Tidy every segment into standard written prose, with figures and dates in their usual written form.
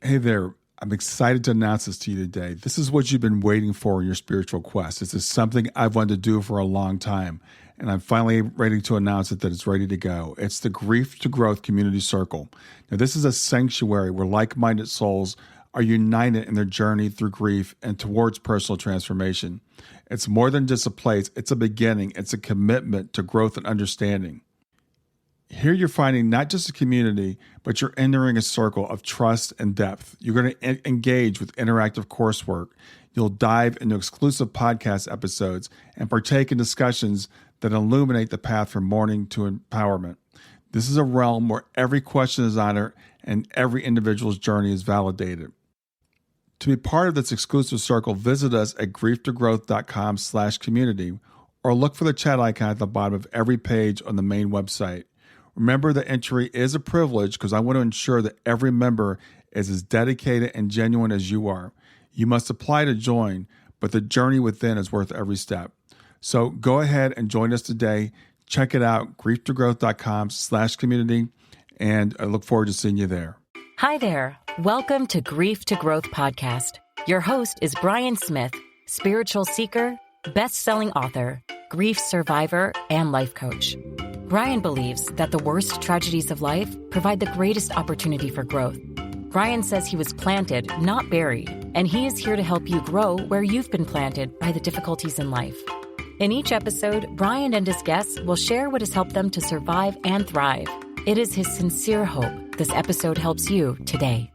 Hey there. I'm excited to announce this to you today. This is what you've been waiting for in your spiritual quest. This is something I've wanted to do for a long time, and I'm finally ready to announce it that it's ready to go. It's the Grief to Growth Community Circle. Now, this is a sanctuary where like-minded souls are united in their journey through grief and towards personal transformation. It's more than just a place. It's a beginning. It's a commitment to growth and understanding. Here you're finding not just a community, but you're entering a circle of trust and depth. You're going to engage with interactive coursework. You'll dive into exclusive podcast episodes and partake in discussions that illuminate the path from mourning to empowerment. This is a realm where every question is honored and every individual's journey is validated. To be part of this exclusive circle, visit us at grieftogrowth.com/community or look for the chat icon at the bottom of every page on the main website. Remember that entry is a privilege because I want to ensure that every member is as dedicated and genuine as you are. You must apply to join, but the journey within is worth every step. So go ahead and join us today. Check it out, grieftogrowth.com/community, and I look forward to seeing you there. Hi there. Welcome to Grief to Growth podcast. Your host is Brian Smith, spiritual seeker, best-selling author, grief survivor, and life coach. Brian believes that the worst tragedies of life provide the greatest opportunity for growth. Brian says he was planted, not buried, and he is here to help you grow where you've been planted by the difficulties in life. In each episode, Brian and his guests will share what has helped them to survive and thrive. It is his sincere hope this episode helps you today.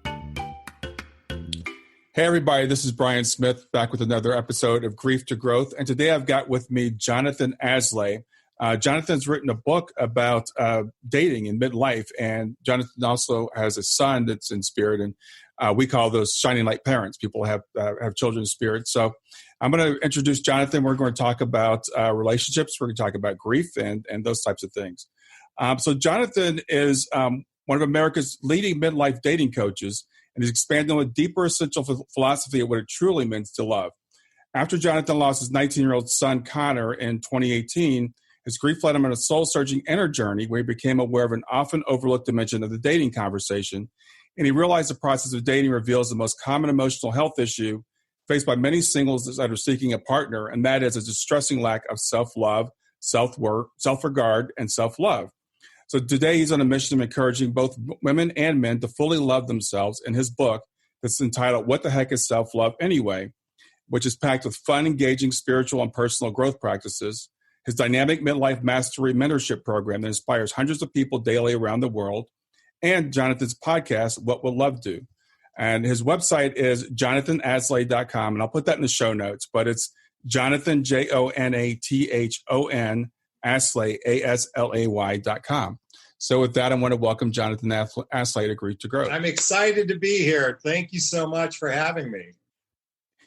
Hey, everybody, this is Brian Smith back with another episode of Grief to Growth. And today I've got with me Jonathon Aslay. Jonathan's written a book about dating in midlife, and Jonathon also has a son that's in spirit, and we call those shining light parents. People have children in spirit. So I'm going to introduce Jonathon. We're going to talk about relationships. We're going to talk about grief and those types of things. So Jonathon is one of America's leading midlife dating coaches, and is expanding on a deeper essential philosophy of what it truly means to love. After Jonathon lost his 19-year-old son, Connor, in 2018, his grief led him on a soul-searching inner journey where he became aware of an often overlooked dimension of the dating conversation, and he realized the process of dating reveals the most common emotional health issue faced by many singles that are seeking a partner, and that is a distressing lack of self-love, self-worth, self-regard, and self-love. So today he's on a mission of encouraging both women and men to fully love themselves in his book that's entitled What the Heck is Self-Love Anyway?, which is packed with fun, engaging spiritual and personal growth practices, his dynamic midlife mastery mentorship program that inspires hundreds of people daily around the world, and Jonathon's podcast, What Will Love Do? And his website is jonathonaslay.com, and I'll put that in the show notes, but it's Jonathon, Jonathon, Aslay, ASLAY.com. So with that, I want to welcome Jonathon Aslay to Grief to Growth. I'm excited to be here. Thank you so much for having me.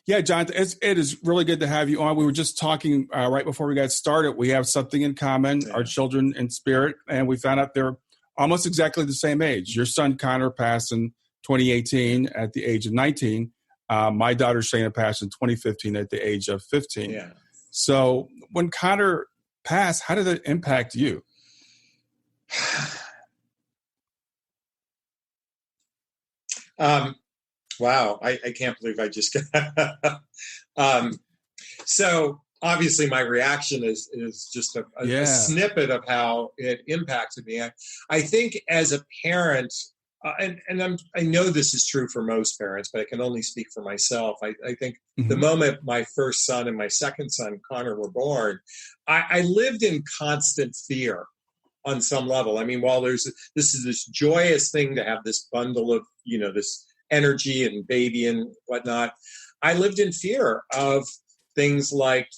Yeah, Jonathon, it is really good to have you on. We were just talking right before we got started. We have something in common, our children in spirit, and we found out they're almost exactly the same age. Your son, Connor, passed in 2018 at the age of 19. My daughter, Shayna, passed in 2015 at the age of 15. Yeah. So when Connor passed, how did it impact you? Wow, I can't believe I just got so obviously my reaction is just a snippet of how it impacted me. I think as a parent, I know this is true for most parents, but I can only speak for myself. I think the moment my first son and my second son, Connor, were born, I lived in constant fear on some level. I mean, while this is this joyous thing to have this bundle of, this energy and baby and whatnot, I lived in fear of things like,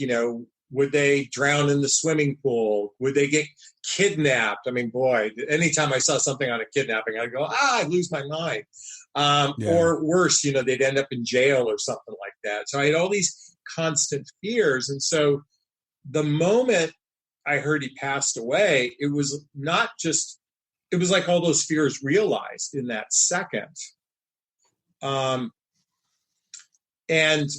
would they drown in the swimming pool? Would they get kidnapped? I mean, boy, anytime I saw something on a kidnapping, I'd go, I'd lose my mind. Or worse, they'd end up in jail or something like that. So I had all these constant fears. And so the moment I heard he passed away, it was like all those fears realized in that second. And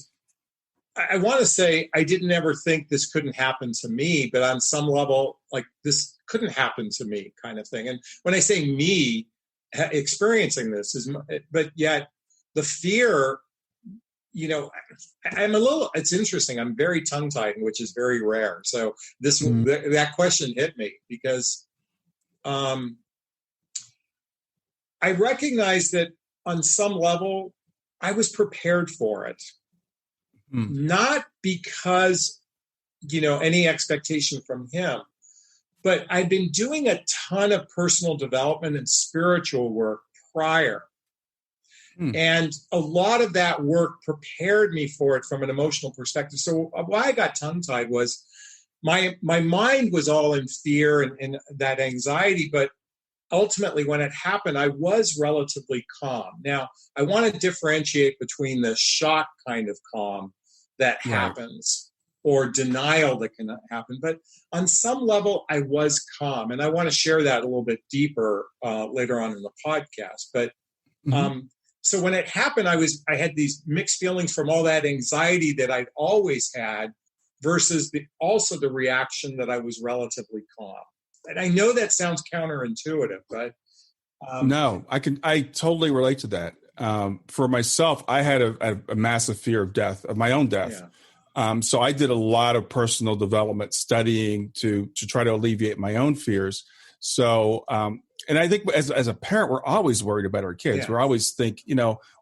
I want to say I didn't ever think this couldn't happen to me, but on some level, like this couldn't happen to me kind of thing. And when I say me experiencing this but yet the fear, it's interesting. I'm very tongue-tied, which is very rare. So that question hit me because I recognize that on some level I was prepared for it. Not because, any expectation from him, but I'd been doing a ton of personal development and spiritual work prior. And a lot of that work prepared me for it from an emotional perspective. So why I got tongue-tied was my mind was all in fear and that anxiety, but ultimately when it happened, I was relatively calm. Now, I want to differentiate between the shock kind of calm that happens or denial that can happen. But on some level, I was calm. And I want to share that a little bit deeper later on in the podcast. But so when it happened, I had these mixed feelings from all that anxiety that I'd always had versus also the reaction that I was relatively calm. And I know that sounds counterintuitive, but no, I totally relate to that. For myself, I had a massive fear of death, of my own death. Yeah. So I did a lot of personal development studying to try to alleviate my own fears. So, and I think as a parent, we're always worried about our kids. Yeah. We're always think,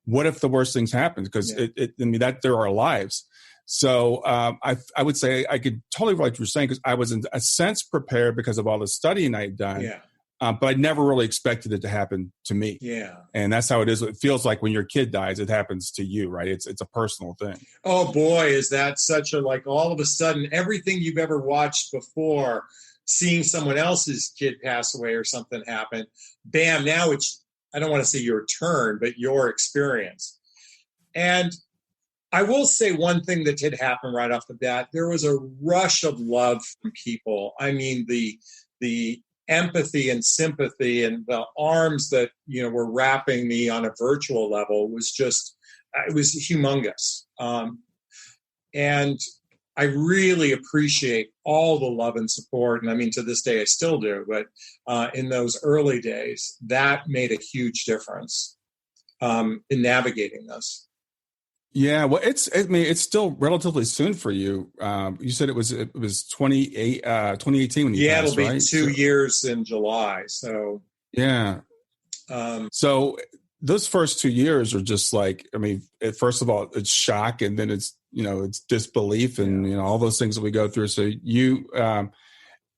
what if the worst things happen? Because that they're our lives. So I would say I could totally relate to what you're saying because I was in a sense prepared because of all the studying I had done. Yeah. But I never really expected it to happen to me. Yeah. And that's how it is. It feels like when your kid dies, it happens to you, right? It's a personal thing. Oh boy, is that such all of a sudden, everything you've ever watched before, seeing someone else's kid pass away or something happen, bam, now it's, I don't want to say your turn, but your experience. And I will say one thing that did happen right off the bat, there was a rush of love from people. I mean, the empathy and sympathy and the arms that, were wrapping me on a virtual level was just, it was humongous. And I really appreciate all the love and support. And I mean, to this day, I still do. But in those early days, that made a huge difference in navigating this. Yeah, well, it's still relatively soon for you. You said it was 2018 when you passed, it'll be right? 2 years in July. So yeah. So those first 2 years are just first of all, it's shock, and then it's it's disbelief, and all those things that we go through. So you,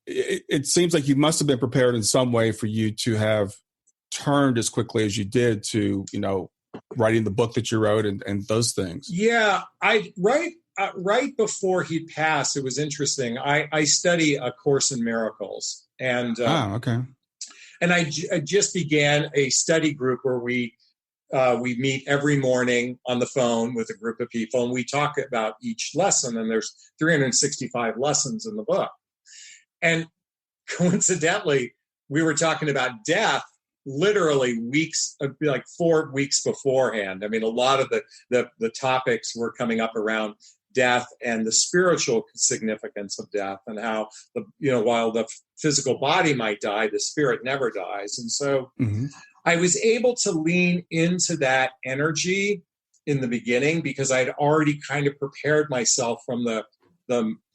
it seems like you must have been prepared in some way for you to have turned as quickly as you did to writing the book that you wrote and those things. Yeah, right before he passed, it was interesting. I study A Course in Miracles, and okay. And I just began a study group where we meet every morning on the phone with a group of people, and we talk about each lesson. And there's 365 lessons in the book. And coincidentally, we were talking about death literally 4 weeks beforehand. I mean, a lot of the topics were coming up around death and the spiritual significance of death, and how while the physical body might die, the spirit never dies. And so I was able to lean into that energy in the beginning because I'd already kind of prepared myself from the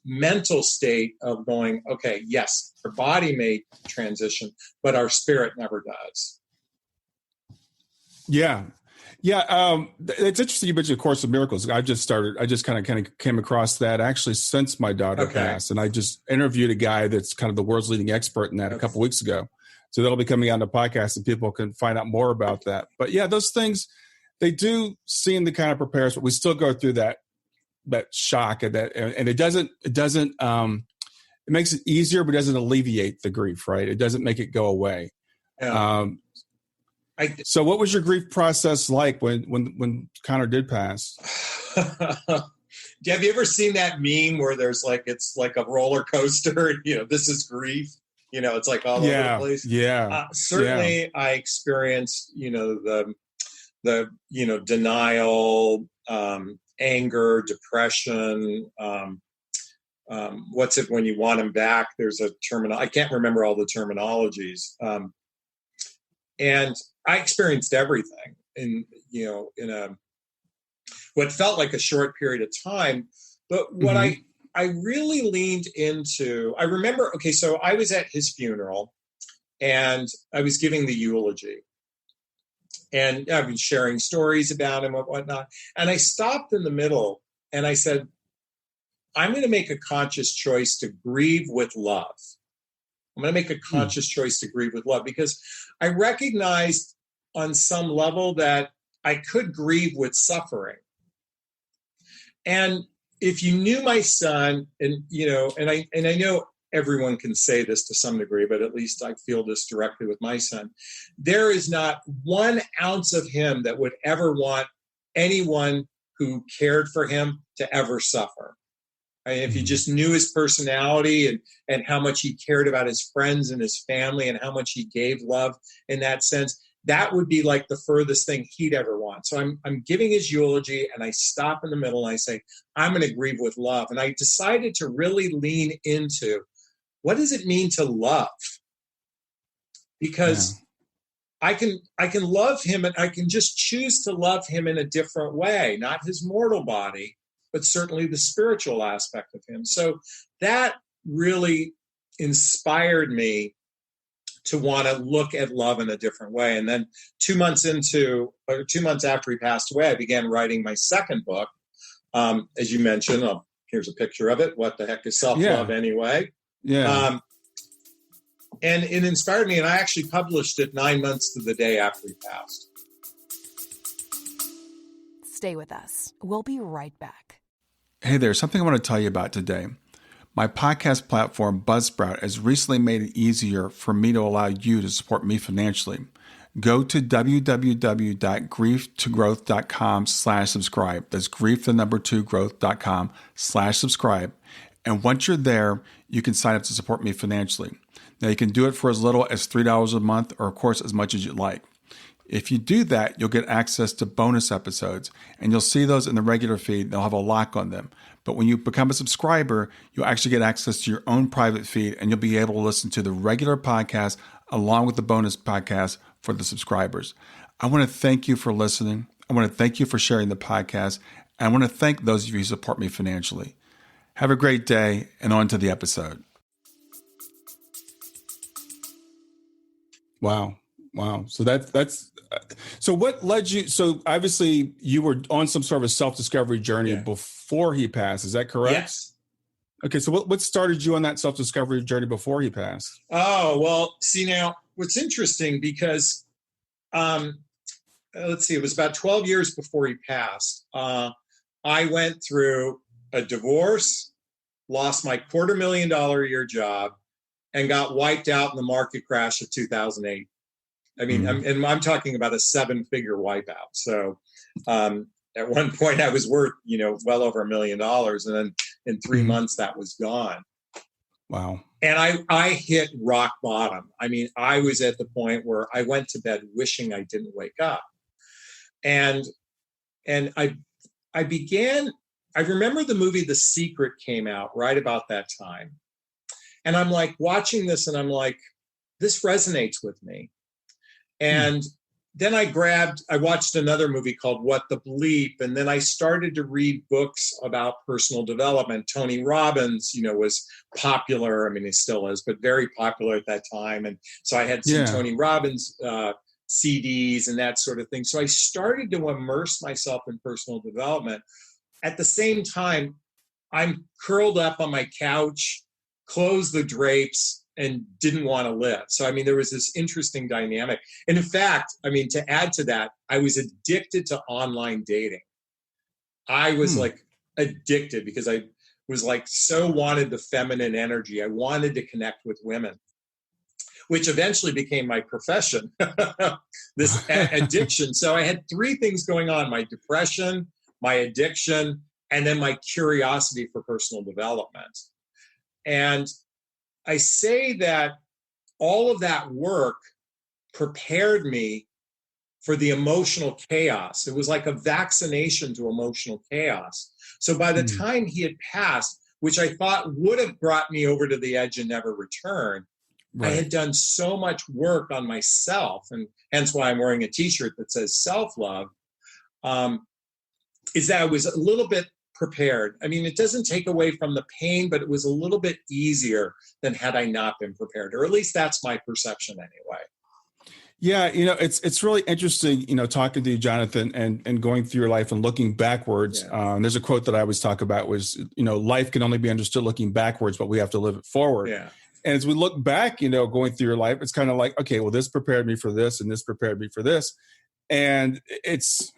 mental state of going, okay, yes, our body may transition, but our spirit never does. Yeah. Yeah. It's interesting you mentioned A Course in Miracles. I just kind of came across that actually since my daughter passed. And I just interviewed a guy that's kind of the world's leading expert in that a couple weeks ago. So that'll be coming on the podcast and people can find out more about that. But yeah, those things, they do seem to kind of prepare us, but we still go through that shock and it makes it easier, but doesn't alleviate the grief, right? It doesn't make it go away. Yeah. So what was your grief process like when Connor did pass? Have you ever seen that meme where there's it's like a roller coaster, this is grief, it's like all over the place. Yeah. Certainly. Yeah. I experienced, the denial, anger, depression, what's it when you want them back? There's a I can't remember all the terminologies. And I experienced everything. And, what felt like a short period of time. But what I really leaned into, I remember, okay, so I was at his funeral and I was giving the eulogy. And I've been sharing stories about him and whatnot. And I stopped in the middle and I said, I'm going to make a conscious choice to grieve with love. I'm going to make a conscious choice to grieve with love, because I recognized on some level that I could grieve with suffering. And if you knew my son, and I know everyone can say this to some degree, but at least I feel this directly with my son. There is not 1 ounce of him that would ever want anyone who cared for him to ever suffer. I mean, if you just knew his personality and how much he cared about his friends and his family and how much he gave love in that sense, that would be like the furthest thing he'd ever want. So I'm giving his eulogy and I stop in the middle and I say, I'm going to grieve with love. And I decided to really lean into, what does it mean to love? Because I can love him, and I can just choose to love him in a different way, not his mortal body, but certainly the spiritual aspect of him. So that really inspired me to want to look at love in a different way. And then 2 months after he passed away, I began writing my second book. As you mentioned, here's a picture of it. What the heck is self-love anyway? Yeah. And it inspired me, and I actually published it 9 months to the day after he passed. Stay with us. We'll be right back. Hey there, something I want to tell you about today. My podcast platform, Buzzsprout, has recently made it easier for me to allow you to support me financially. Go to www.grieftogrowth.com/subscribe. That's grief2growth.com/subscribe. And once you're there, you can sign up to support me financially. Now, you can do it for as little as $3 a month, or of course, as much as you'd like. If you do that, you'll get access to bonus episodes, and you'll see those in the regular feed. They'll have a lock on them. But when you become a subscriber, you'll actually get access to your own private feed, and you'll be able to listen to the regular podcast along with the bonus podcast for the subscribers. I want to thank you for listening. I want to thank you for sharing the podcast. And I want to thank those of you who support me financially. Have a great day, and on to the episode. Wow. So that's so what led you? So obviously you were on some sort of a self-discovery journey before he passed. Is that correct? Yes. Okay. So what started you on that self-discovery journey before he passed? Oh, well, see, now what's interesting, because let's see, it was about 12 years before he passed. I went through a divorce, lost my $250,000 a year job, and got wiped out in the market crash of 2008. I mean, I'm talking about a 7-figure wipeout. So at one point I was worth, well over $1 million. And then in 3 months that was gone. Wow. And I hit rock bottom. I mean, I was at the point where I went to bed wishing I didn't wake up. And I remember the movie The Secret came out right about that time. And I'm like watching this and I'm like, this resonates with me. And then I watched another movie called What the Bleep. And then I started to read books about personal development. Tony Robbins, was popular. I mean, he still is, but very popular at that time. And so I had some Tony Robbins CDs and that sort of thing. So I started to immerse myself in personal development. At the same time, I'm curled up on my couch, closed the drapes, and didn't want to live. So, I mean, there was this interesting dynamic. And in fact, I mean, to add to that, I was addicted to online dating. I was like addicted because I was like so wanted the feminine energy. I wanted to connect with women, which eventually became my profession, this addiction. So I had 3 things going on: my depression, my addiction, and then my curiosity for personal development. And I say that all of that work prepared me for the emotional chaos. It was like a vaccination to emotional chaos. So by the time he had passed, which I thought would have brought me over to the edge and never return, I had done so much work on myself, and hence why I'm wearing a t-shirt that says self-love. is that I was a little bit prepared. I mean, it doesn't take away from the pain, but it was a little bit easier than had I not been prepared, or at least that's my perception anyway. Yeah, it's really interesting, talking to you, Jonathan, and going through your life and looking backwards. Yeah. There's a quote that I always talk about was, life can only be understood looking backwards, but we have to live it forward. Yeah. And as we look back, going through your life, it's kind of like, okay, well, this prepared me for this and this prepared me for this. And it's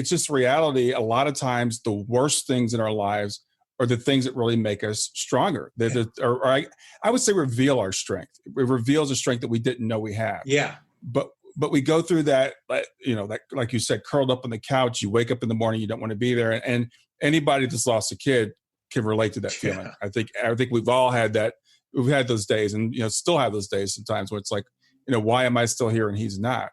just reality. A lot of times the worst things in our lives are the things that really make us stronger. I would say reveal our strength. It reveals a strength that we didn't know we have. Yeah. But we go through that, like you said, curled up on the couch, you wake up in the morning, you don't want to be there. And anybody that's lost a kid can relate to that feeling. Yeah. I think we've all had that. We've had those days and, still have those days sometimes when it's like, why am I still here and he's not?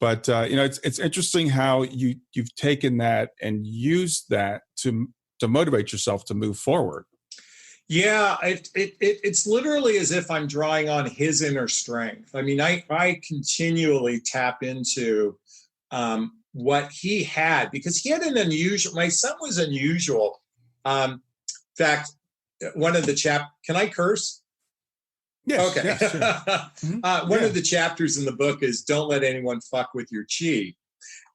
But, it's interesting how you've taken that and used that to motivate yourself to move forward. Yeah, it's literally as if I'm drawing on his inner strength. I mean, I continually tap into what he had, because he had my son was unusual. In fact, one of the can I curse? Yes. Okay. Yes, sure. One of the chapters in the book is don't let anyone fuck with your chi.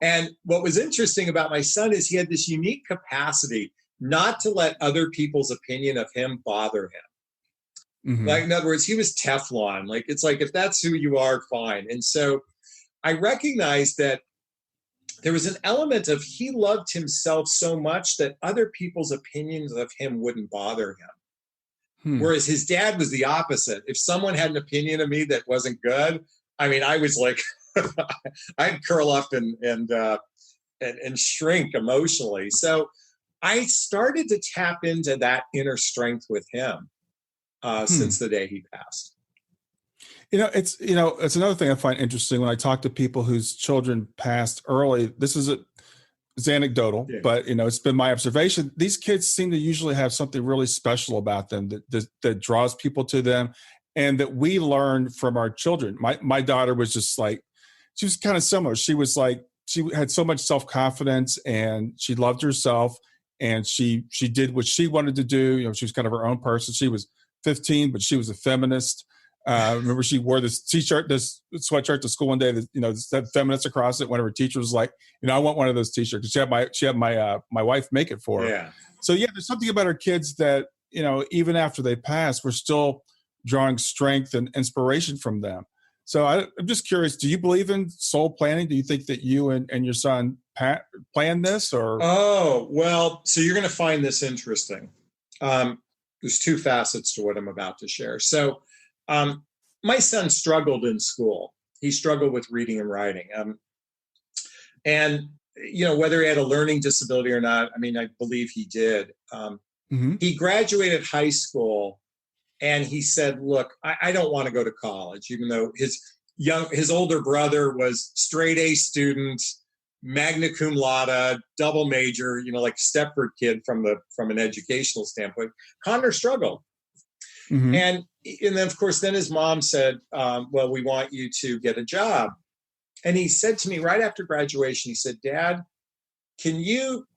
And what was interesting about my son is he had this unique capacity not to let other people's opinion of him bother him. Mm-hmm. Like, in other words, he was Teflon. Like, it's like, if that's who you are, fine. And so I recognized that there was an element of he loved himself so much that other people's opinions of him wouldn't bother him. Whereas his dad was the opposite. If someone had an opinion of me that wasn't good, I mean, I was like, I'd curl up and shrink emotionally. So I started to tap into that inner strength with him since the day he passed. It's another thing I find interesting when I talk to people whose children passed early. It's anecdotal, yeah. But it's been my observation. These kids seem to usually have something really special about them that draws people to them, and that we learn from our children. My daughter was just like, she was kind of similar. She was like, she had so much self-confidence and she loved herself and she did what she wanted to do. She was kind of her own person. She was 15, but she was a feminist. Remember, she wore this t-shirt, this sweatshirt to school one day that, said feminist across it. One of her teachers was like, I want one of those t-shirts. She had my wife make it for her. Yeah. So yeah, there's something about our kids that, even after they pass, we're still drawing strength and inspiration from them. So I'm just curious, do you believe in soul planning? Do you think that you and your son planned this, or? Oh, well, so you're going to find this interesting. There's two facets to what I'm about to share. So, my son struggled in school. He struggled with reading and writing. And, whether he had a learning disability or not, I mean, I believe he did. He graduated high school and he said, look, I don't want to go to college, even though his older brother was straight A student, magna cum laude, double major, like Stepford kid from an educational standpoint. Connor struggled. Mm-hmm. And then, of course, then his mom said, well, we want you to get a job. And he said to me right after graduation, he said, Dad, can you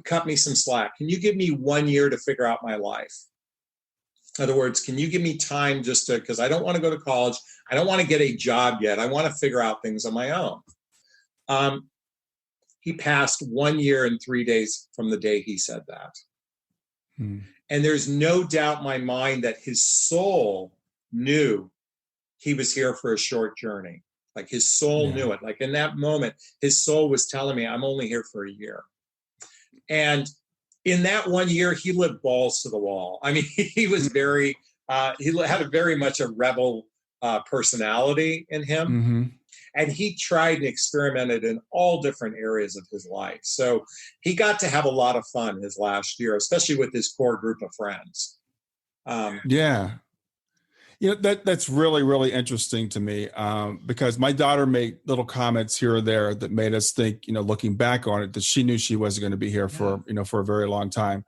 cut me some slack? Can you give me 1 year to figure out my life? In other words, can you give me time because I don't want to go to college. I don't want to get a job yet. I want to figure out things on my own. He passed 1 year and 3 days from the day he said that. And there's no doubt in my mind that his soul knew he was here for a short journey. Like his soul knew it. Like in that moment, his soul was telling me, I'm only here for a year. And in that 1 year, he lived balls to the wall. I mean, he was he had very much a rebel personality in him. Mm-hmm. And he tried and experimented in all different areas of his life. So he got to have a lot of fun his last year, especially with his core group of friends. That's really, really interesting to me because my daughter made little comments here or there that made us think, looking back on it, that she knew she wasn't going to be here for a very long time.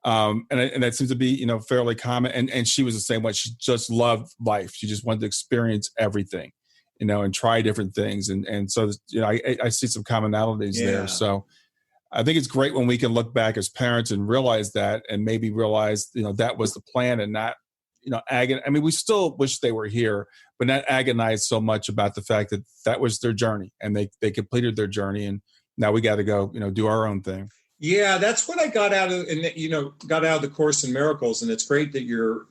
And that seems to be, fairly common. And she was the same way. She just loved life. She just wanted to experience everything. and try different things. And so, I see some commonalities there. So I think it's great when we can look back as parents and realize that, and maybe realize, that was the plan, and not, we still wish they were here, but not agonize so much about the fact that that was their journey, and they completed their journey. And now we got to go, do our own thing. Yeah, that's what I got out of, the Course in Miracles. And it's great that you're,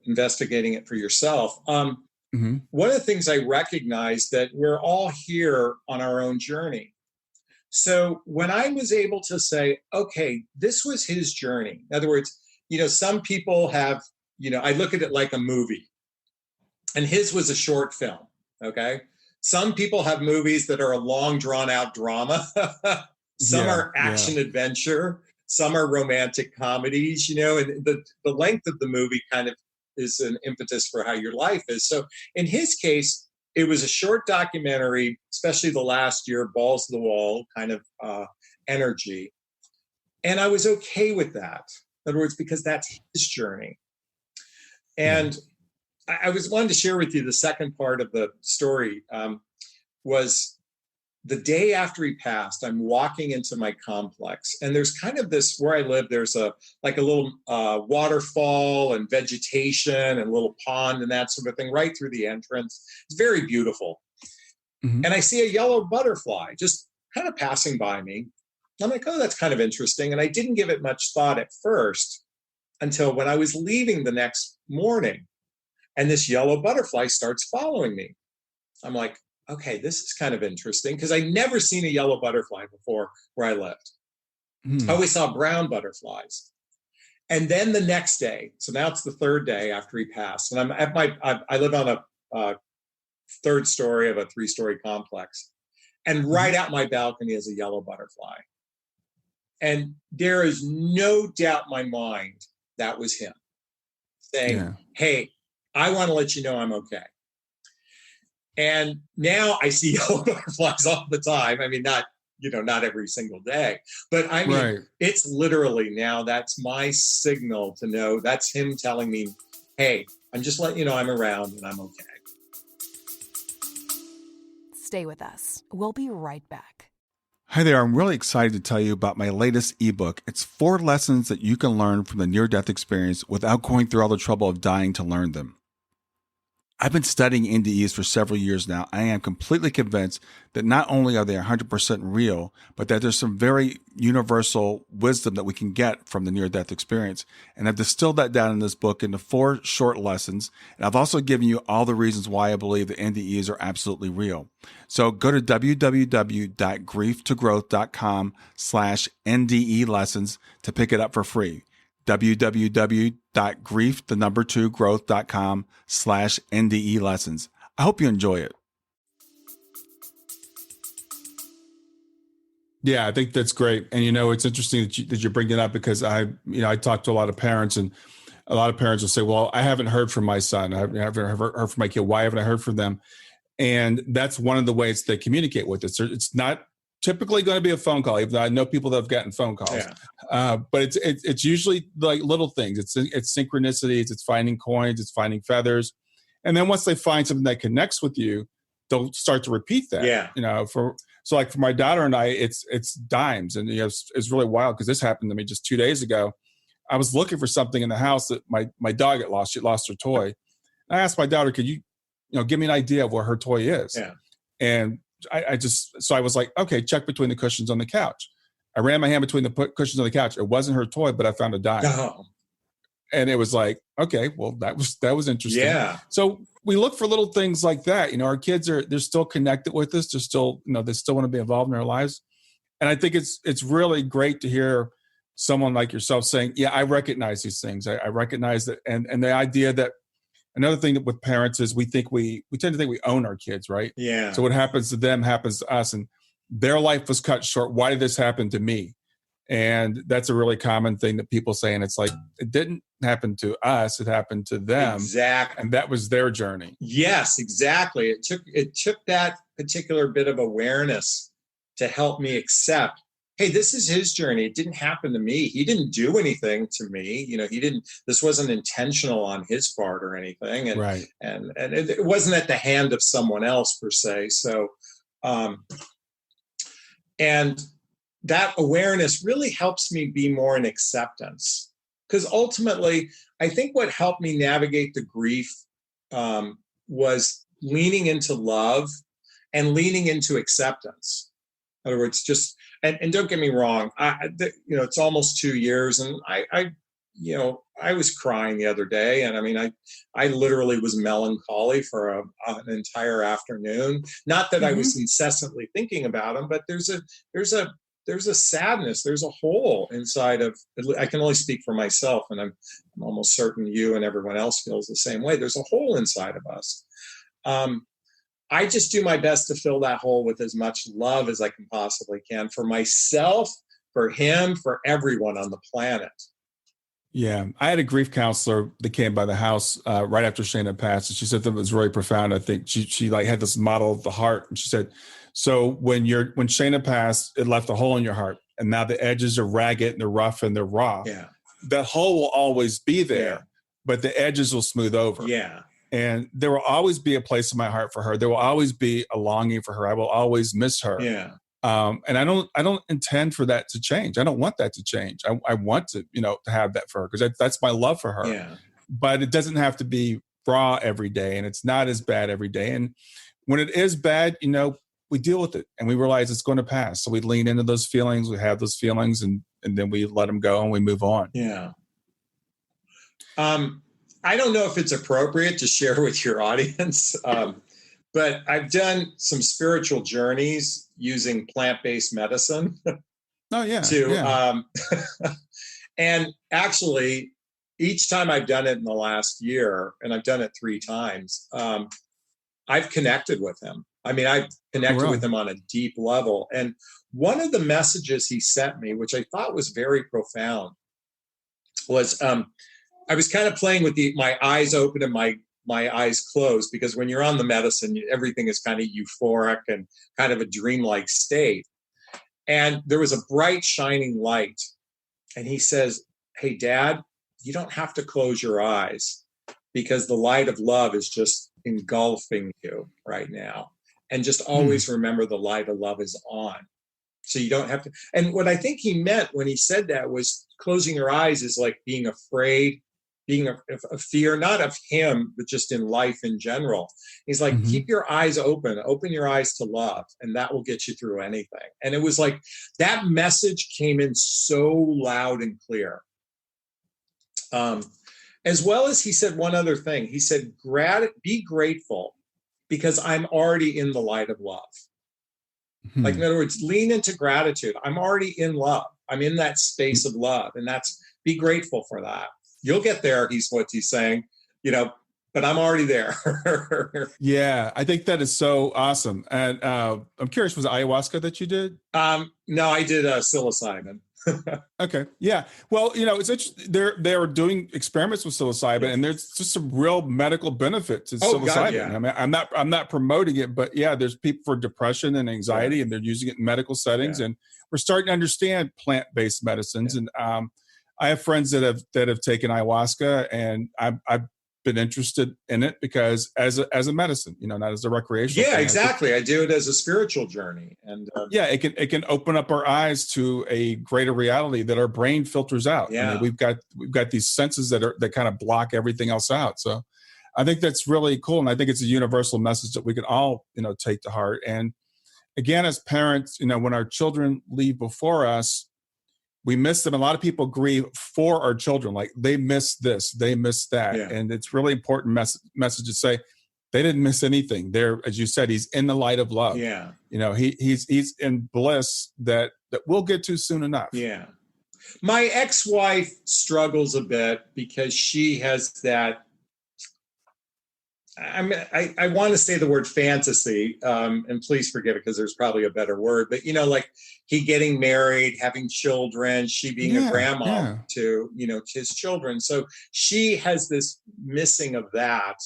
investigating it for yourself. One of the things I recognize that we're all here on our own journey. So when I was able to say, okay, this was his journey. In other words, some people have, I look at it like a movie, and his was a short film. Okay. Some people have movies that are a long drawn out drama. Some are action adventure. Some are romantic comedies, and the length of the movie kind of is an impetus for how your life is. So in his case, it was a short documentary, especially the last year, balls to the wall kind of energy. And I was okay with that. In other words, because that's his journey. And I wanted to share with you the second part of the story was the day after he passed. I'm walking into my complex, and there's kind of this, where I live, there's a little waterfall and vegetation and a little pond and that sort of thing right through the entrance. It's very beautiful. And I see a yellow butterfly just kind of passing by me. I'm like, oh, that's kind of interesting. And I didn't give it much thought at first until when I was leaving the next morning, and this yellow butterfly starts following me. I'm like, okay, this is kind of interesting, because I'd never seen a yellow butterfly before where I lived. I always saw brown butterflies. And then the next day, so now it's the third day after he passed, and I'm at I live on a third story of a 3-story complex, and right out my balcony is a yellow butterfly. And there is no doubt in my mind that was him saying, hey, I want to let you know I'm okay. And now I see yellow butterflies all the time. I mean, not every single day, but I mean, It's literally now, that's my signal to know, that's him telling me, hey, I'm just letting you know I'm around and I'm okay. Stay with us. We'll be right back. Hi there. I'm really excited to tell you about my latest ebook. It's 4 lessons that you can learn from the near-death experience without going through all the trouble of dying to learn them. I've been studying NDEs for several years now. I am completely convinced that not only are they 100% real, but that there's some very universal wisdom that we can get from the near-death experience. And I've distilled that down in this book into 4 short lessons. And I've also given you all the reasons why I believe that NDEs are absolutely real. So go to www.grieftogrowth.com/NDE lessons to pick it up for free. www.grieftogrowth.com/NDE lessons. I hope you enjoy it. Yeah, I think that's great. And, it's interesting that you bring it up, because I talk to a lot of parents, and a lot of parents will say, well, I haven't heard from my son. I haven't heard from my kid. Why haven't I heard from them? And that's one of the ways they communicate with us. It's not typically going to be a phone call, even though I know people that have gotten phone calls. But it's usually like little things. It's synchronicities. It's finding coins. It's finding feathers. And then once they find something that connects with you, they'll start to repeat that. So like for my daughter and I, it's dimes, and it's really wild, because this happened to me just 2 days ago. I was looking for something in the house that my dog had lost. She lost her toy. I asked my daughter, could you give me an idea of where her toy is? And I was like, okay, check between the cushions on the couch. I ran my hand between the cushions on the couch. It wasn't her toy, but I found a dime. And it was like, okay, well, that was interesting. So we look for little things like that. Our kids they're still connected with us. They're still, they still want to be involved in our lives. And I think it's really great to hear someone like yourself saying, yeah, I recognize these things. I recognize that. And the idea that, another thing that with parents is we tend to think we own our kids, right? So what happens to them happens to us, and their life was cut short. Why did this happen to me? And that's a really common thing that people say. And it's like, it didn't happen to us. It happened to them. Exactly. And that was their journey. Yes, exactly. It took that particular bit of awareness to help me accept, hey, this is his journey. It didn't happen to me. He didn't do anything to me. This wasn't intentional on his part or anything. And, right. and it wasn't at the hand of someone else per se. So, and that awareness really helps me be more in acceptance, because ultimately, I think what helped me navigate the grief was leaning into love and leaning into acceptance. In other words, and don't get me wrong, it's almost 2 years, and I was crying the other day, and I mean, I literally was melancholy for an entire afternoon. Not that I was incessantly thinking about him, but there's a sadness, there's a hole inside of. I can only speak for myself, and I'm almost certain you and everyone else feels the same way. There's a hole inside of us. I just do my best to fill that hole with as much love as I can possibly can, for myself, for him, for everyone on the planet. Yeah. I had a grief counselor that came by the house right after Shana passed, and she said that it was really profound. I think she like had this model of the heart, and she said, so when Shana passed, it left a hole in your heart, and now the edges are ragged and they're rough and they're raw. Yeah. That hole will always be there, but the edges will smooth over. Yeah. And there will always be a place in my heart for her. There will always be a longing for her. I will always miss her. Yeah. And I don't intend for that to change. I don't want that to change. I want to, to have that for her, because that's my love for her. Yeah. But it doesn't have to be raw every day, and it's not as bad every day. And when it is bad, we deal with it, and we realize it's going to pass. So we lean into those feelings. We have those feelings, and then we let them go and we move on. Yeah. I don't know if it's appropriate to share with your audience, but I've done some spiritual journeys using plant-based medicine. Oh, yeah. And actually, each time I've done it in the last year, and I've done it 3 times, I've connected with him. I mean, I've connected with him on a deep level. And one of the messages he sent me, which I thought was very profound, was I was kind of playing with my eyes open and my eyes closed, because when you're on the medicine, everything is kind of euphoric and kind of a dreamlike state. And there was a bright shining light. And he says, hey, Dad, you don't have to close your eyes, because the light of love is just engulfing you right now. And just always remember the light of love is on. So you don't have to. And what I think he meant when he said that was closing your eyes is like being afraid, being a fear, not of him, but just in life in general. He's like, keep your eyes open your eyes to love, and that will get you through anything. And it was like, that message came in so loud and clear. As well as he said one other thing. He said, be grateful, because I'm already in the light of love. Like, in other words, lean into gratitude. I'm already in love. I'm in that space of love. And be grateful for that. You'll get there, what he's saying, but I'm already there. Yeah, I think that is so awesome. And I'm curious, was it ayahuasca that you did? No, I did psilocybin. Okay. Yeah. Well, it's interesting. They're doing experiments with psilocybin, and there's just some real medical benefit to psilocybin. God, yeah. I mean, I'm not promoting it, but yeah, there's people for depression and anxiety, and they're using it in medical settings, and we're starting to understand plant-based medicines. And I have friends that have taken ayahuasca, and I've been interested in it because as a medicine, not as a recreational. Yeah, thing. exactly. I do it as a spiritual journey, and it can open up our eyes to a greater reality that our brain filters out. Yeah, I mean, we've got these senses that kind of block everything else out. So I think that's really cool, and I think it's a universal message that we can all take to heart. And again, as parents, when our children leave before us, we miss them. A lot of people grieve for our children, like they miss this, they miss that. Yeah. And it's really important message to say they didn't miss anything. There, as you said, he's in the light of love. Yeah. He's in bliss that we'll get to soon enough. Yeah. My ex-wife struggles a bit because she has that, I want to say the word fantasy, and please forgive it because there's probably a better word, but like he getting married, having children, she being a grandma to his children. So she has this missing of that,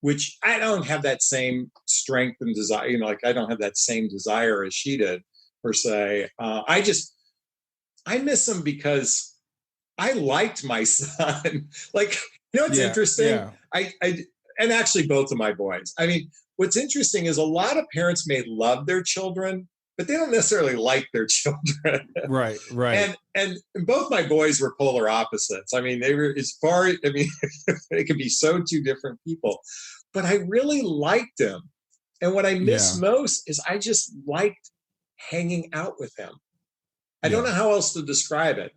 which I don't have that same strength and desire. Like I don't have that same desire as she did per se. I miss him because I liked my son. Like, what's interesting? Yeah. I and actually both of my boys. I mean, what's interesting is a lot of parents may love their children, but they don't necessarily like their children. Right. And both my boys were polar opposites. I mean, they were they could be so two different people. But I really liked them. And what I miss most is I just liked hanging out with him. I don't know how else to describe it.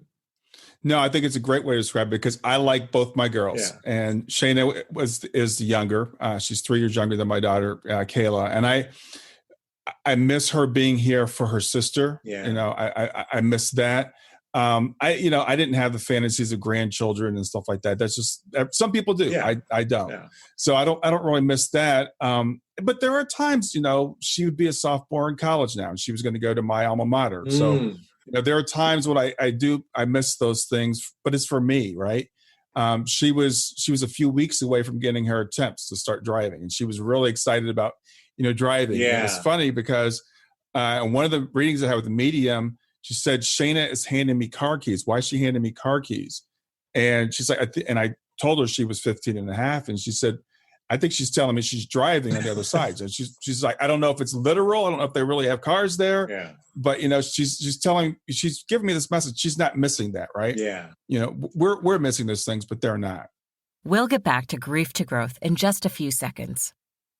No, I think it's a great way to describe it because I like both my girls, and Shayna is younger. She's 3 years younger than my daughter, Kayla, and I miss her being here for her sister. Yeah. I miss that. I didn't have the fantasies of grandchildren and stuff like that. That's just, some people do. Yeah. I don't. Yeah. So I don't really miss that. But there are times, she would be a sophomore in college now, and she was going to go to my alma mater. So, there are times when I miss those things, but it's for me, right? She was a few weeks away from getting her attempts to start driving, and she was really excited about, driving. Yeah. And it's funny because one of the readings I had with the medium, she said, Shayna is handing me car keys. Why is she handing me car keys? And she's like, and I told her she was 15 and a half. And she said, I think she's telling me she's driving on the other side. So she's like, I don't know if it's literal. I don't know if they really have cars there. Yeah. But, she's giving me this message. She's not missing that, right? Yeah. We're missing those things, but they're not. We'll get back to Grief to Growth in just a few seconds.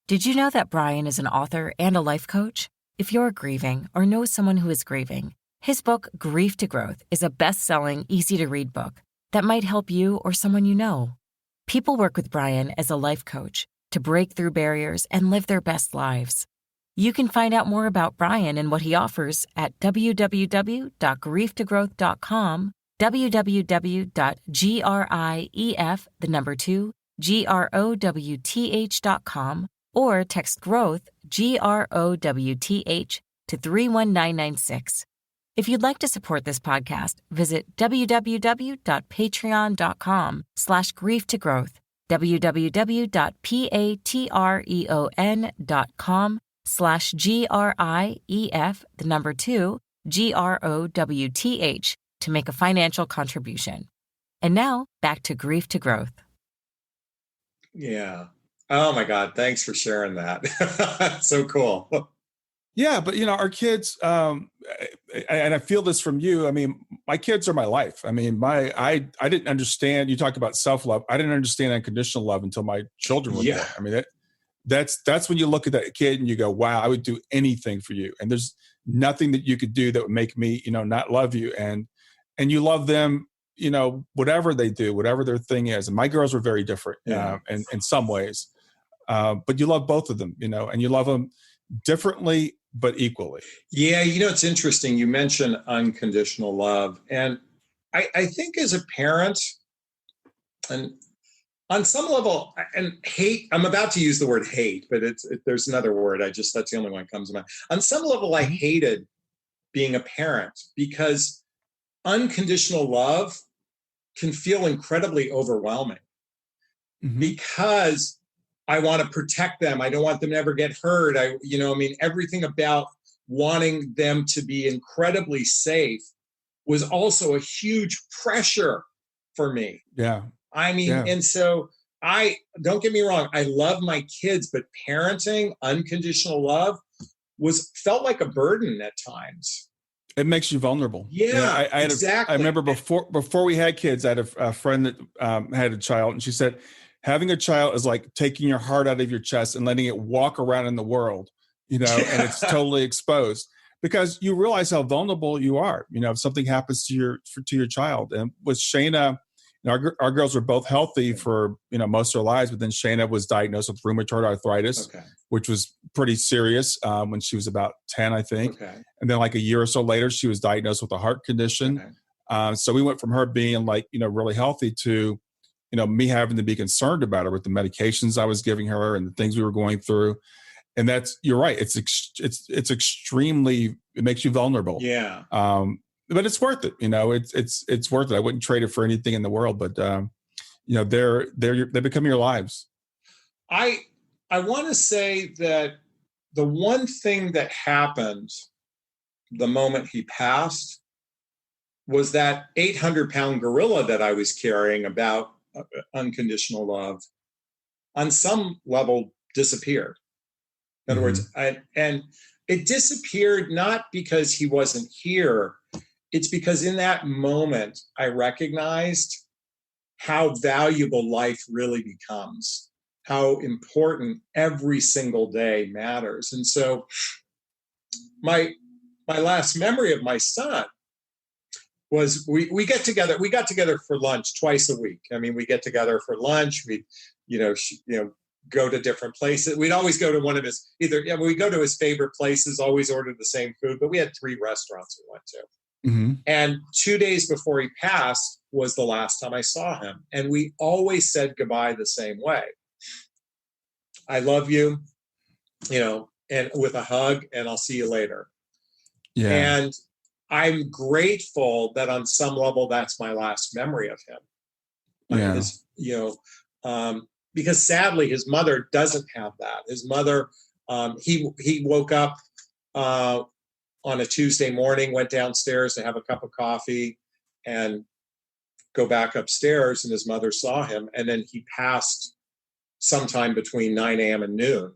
Did you know that Brian is an author and a life coach? If you're grieving or know someone who is grieving, his book, Grief to Growth, is a best-selling, easy-to-read book that might help you or someone you know. People work with Brian as a life coach to break through barriers and live their best lives. You can find out more about Brian and what he offers at www.grieftogrowth.com, www.grief2growth.com, or text growth, GROWTH, to 31996. If you'd like to support this podcast, visit www.patreon.com/grieftogrowth, www.patreon.com/GRIEF2growth to make a financial contribution. And now, back to Grief to Growth. Yeah. Oh my God. Thanks for sharing that. So cool. Yeah, but our kids, and I feel this from you. I mean, my kids are my life. I mean, I didn't understand. You talk about self-love. I didn't understand unconditional love until my children were born. I mean, that's when you look at that kid and you go, "Wow, I would do anything for you." And there's nothing that you could do that would make me, not love you. And you love them, whatever they do, whatever their thing is. And my girls were very different, in some ways, but you love both of them, and you love them differently but equally. Yeah, it's interesting. You mentioned unconditional love. And I think as a parent, and on some level, and hate, I'm about to use the word hate, but there's another word. That's the only one that comes to mind. On some level, I hated being a parent because unconditional love can feel incredibly overwhelming because I want to protect them. I don't want them to ever get hurt. Everything about wanting them to be incredibly safe was also a huge pressure for me. Yeah. And so don't get me wrong. I love my kids, but parenting, unconditional love felt like a burden at times. It makes you vulnerable. Yeah, exactly. I remember before we had kids, I had a friend that had a child, and she said, having a child is like taking your heart out of your chest and letting it walk around in the world, and it's totally exposed because you realize how vulnerable you are. If something happens to your child. And with Shayna, our girls were both healthy for, most of their lives, but then Shayna was diagnosed with rheumatoid arthritis, which was pretty serious when she was about 10, I think. Okay. And then like a year or so later, she was diagnosed with a heart condition. Okay. So we went from her being really healthy to, me having to be concerned about her with the medications I was giving her and the things we were going through. And you're right. It's extremely, it makes you vulnerable. Yeah. But it's worth it. It's worth it. I wouldn't trade it for anything in the world, but they become your lives. I want to say that the one thing that happened the moment he passed was that 800-pound gorilla that I was carrying about unconditional love on some level disappeared. In other words, and it disappeared not because he wasn't here. It's because in that moment, I recognized how valuable life really becomes, how important every single day matters. And so my last memory of my son was we got together for lunch twice a week. I mean, we get together for lunch. We, go to different places. We'd always go to one of his we go to his favorite places, always order the same food, but we had 3 restaurants we went to. Mm-hmm. And 2 days before he passed was the last time I saw him. And we always said goodbye the same way. I love you, and with a hug, and I'll see you later. Yeah. And I'm grateful that on some level, that's my last memory of him. Yeah. Because sadly, his mother doesn't have that. His mother, he woke up on a Tuesday morning, went downstairs to have a cup of coffee and go back upstairs, and his mother saw him, and then he passed sometime between 9 a.m. and noon.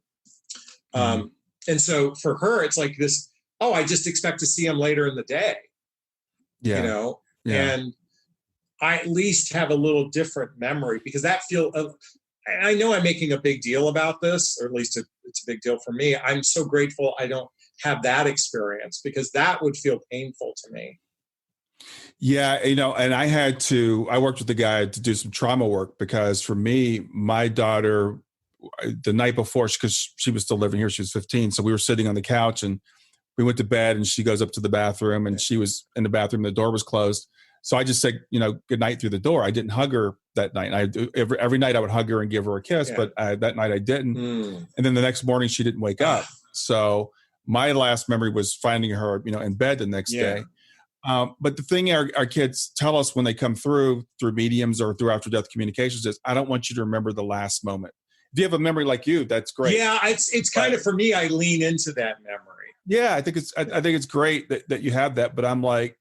And so for her, it's like this, I just expect to see him later in the day. Yeah. And I at least have a little different memory, because that I know I'm making a big deal about this, or at least it's a big deal for me. I'm so grateful I don't have that experience, because that would feel painful to me. Yeah. And I worked with a guy to do some trauma work, because for me, my daughter, the night before, because she was still living here, she was 15. So we were sitting on the couch and we went to bed, and she goes up to the bathroom, and she was in the bathroom. The door was closed. So I just said, good night through the door. I didn't hug her that night. Every night I would hug her and give her a kiss, but that night I didn't. And then the next morning she didn't wake up. So my last memory was finding her, in bed the next day. But the thing our kids tell us when they come through mediums or through after-death communications is, I don't want you to remember the last moment. If you have a memory like you, that's great. Yeah, it's kind of, for me, I lean into that memory. Yeah, I think it's great that you have that. But I'm like,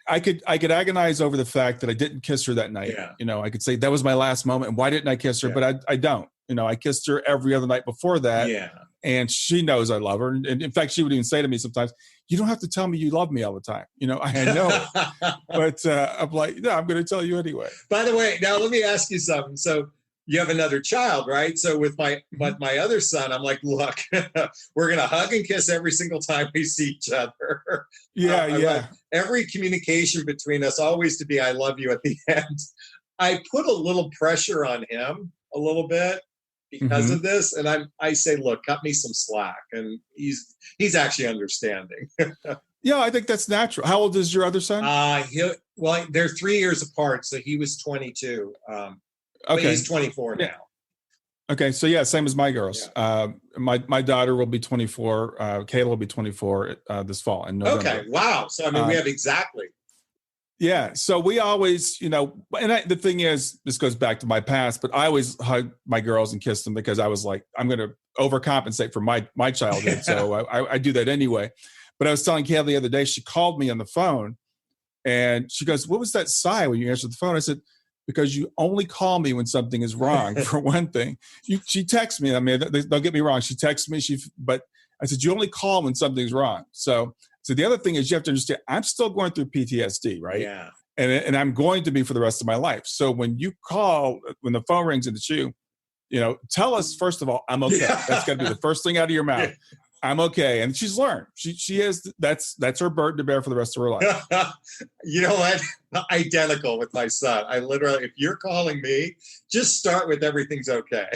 I could agonize over the fact that I didn't kiss her that night. Yeah. I could say that was my last moment, and why didn't I kiss her? Yeah. But I don't. I kissed her every other night before that. Yeah. And she knows I love her. And in fact, she would even say to me sometimes, you don't have to tell me you love me all the time. I know. But I'm like, no, I'm going to tell you anyway. By the way, now let me ask you something. So you have another child, right? So with my other son, I'm like, look, we're going to hug and kiss every single time we see each other. Yeah, yeah. Every communication between us always to be, I love you at the end. I put a little pressure on him a little bit because of this. And I say, look, cut me some slack. And he's actually understanding. Yeah, I think that's natural. How old is your other son? They're 3 years apart. So he was 22. Okay. But he's 24 now. Okay. So yeah, same as my girls. Yeah. My daughter will be 24. Kayla will be 24 this fall in November. Okay. Wow. So we have exactly. Yeah. So we always, the thing is, this goes back to my past, but I always hug my girls and kiss them, because I was like, I'm going to overcompensate for my childhood. So I do that anyway. But I was telling Kayla the other day, she called me on the phone and she goes, what was that sigh when you answered the phone? I said, because you only call me when something is wrong, for one thing. She texts me. Don't get me wrong. She texts me. But I said, you only call when something's wrong. So the other thing is, you have to understand, I'm still going through PTSD, right? Yeah. And I'm going to be for the rest of my life. So when you call, when the phone rings and it's you, tell us, first of all, I'm okay. That's got to be the first thing out of your mouth. I'm okay. And she's learned. She has, that's her burden to bear for the rest of her life. You know what? Identical with my son. I literally, if you're calling me, just start with everything's okay.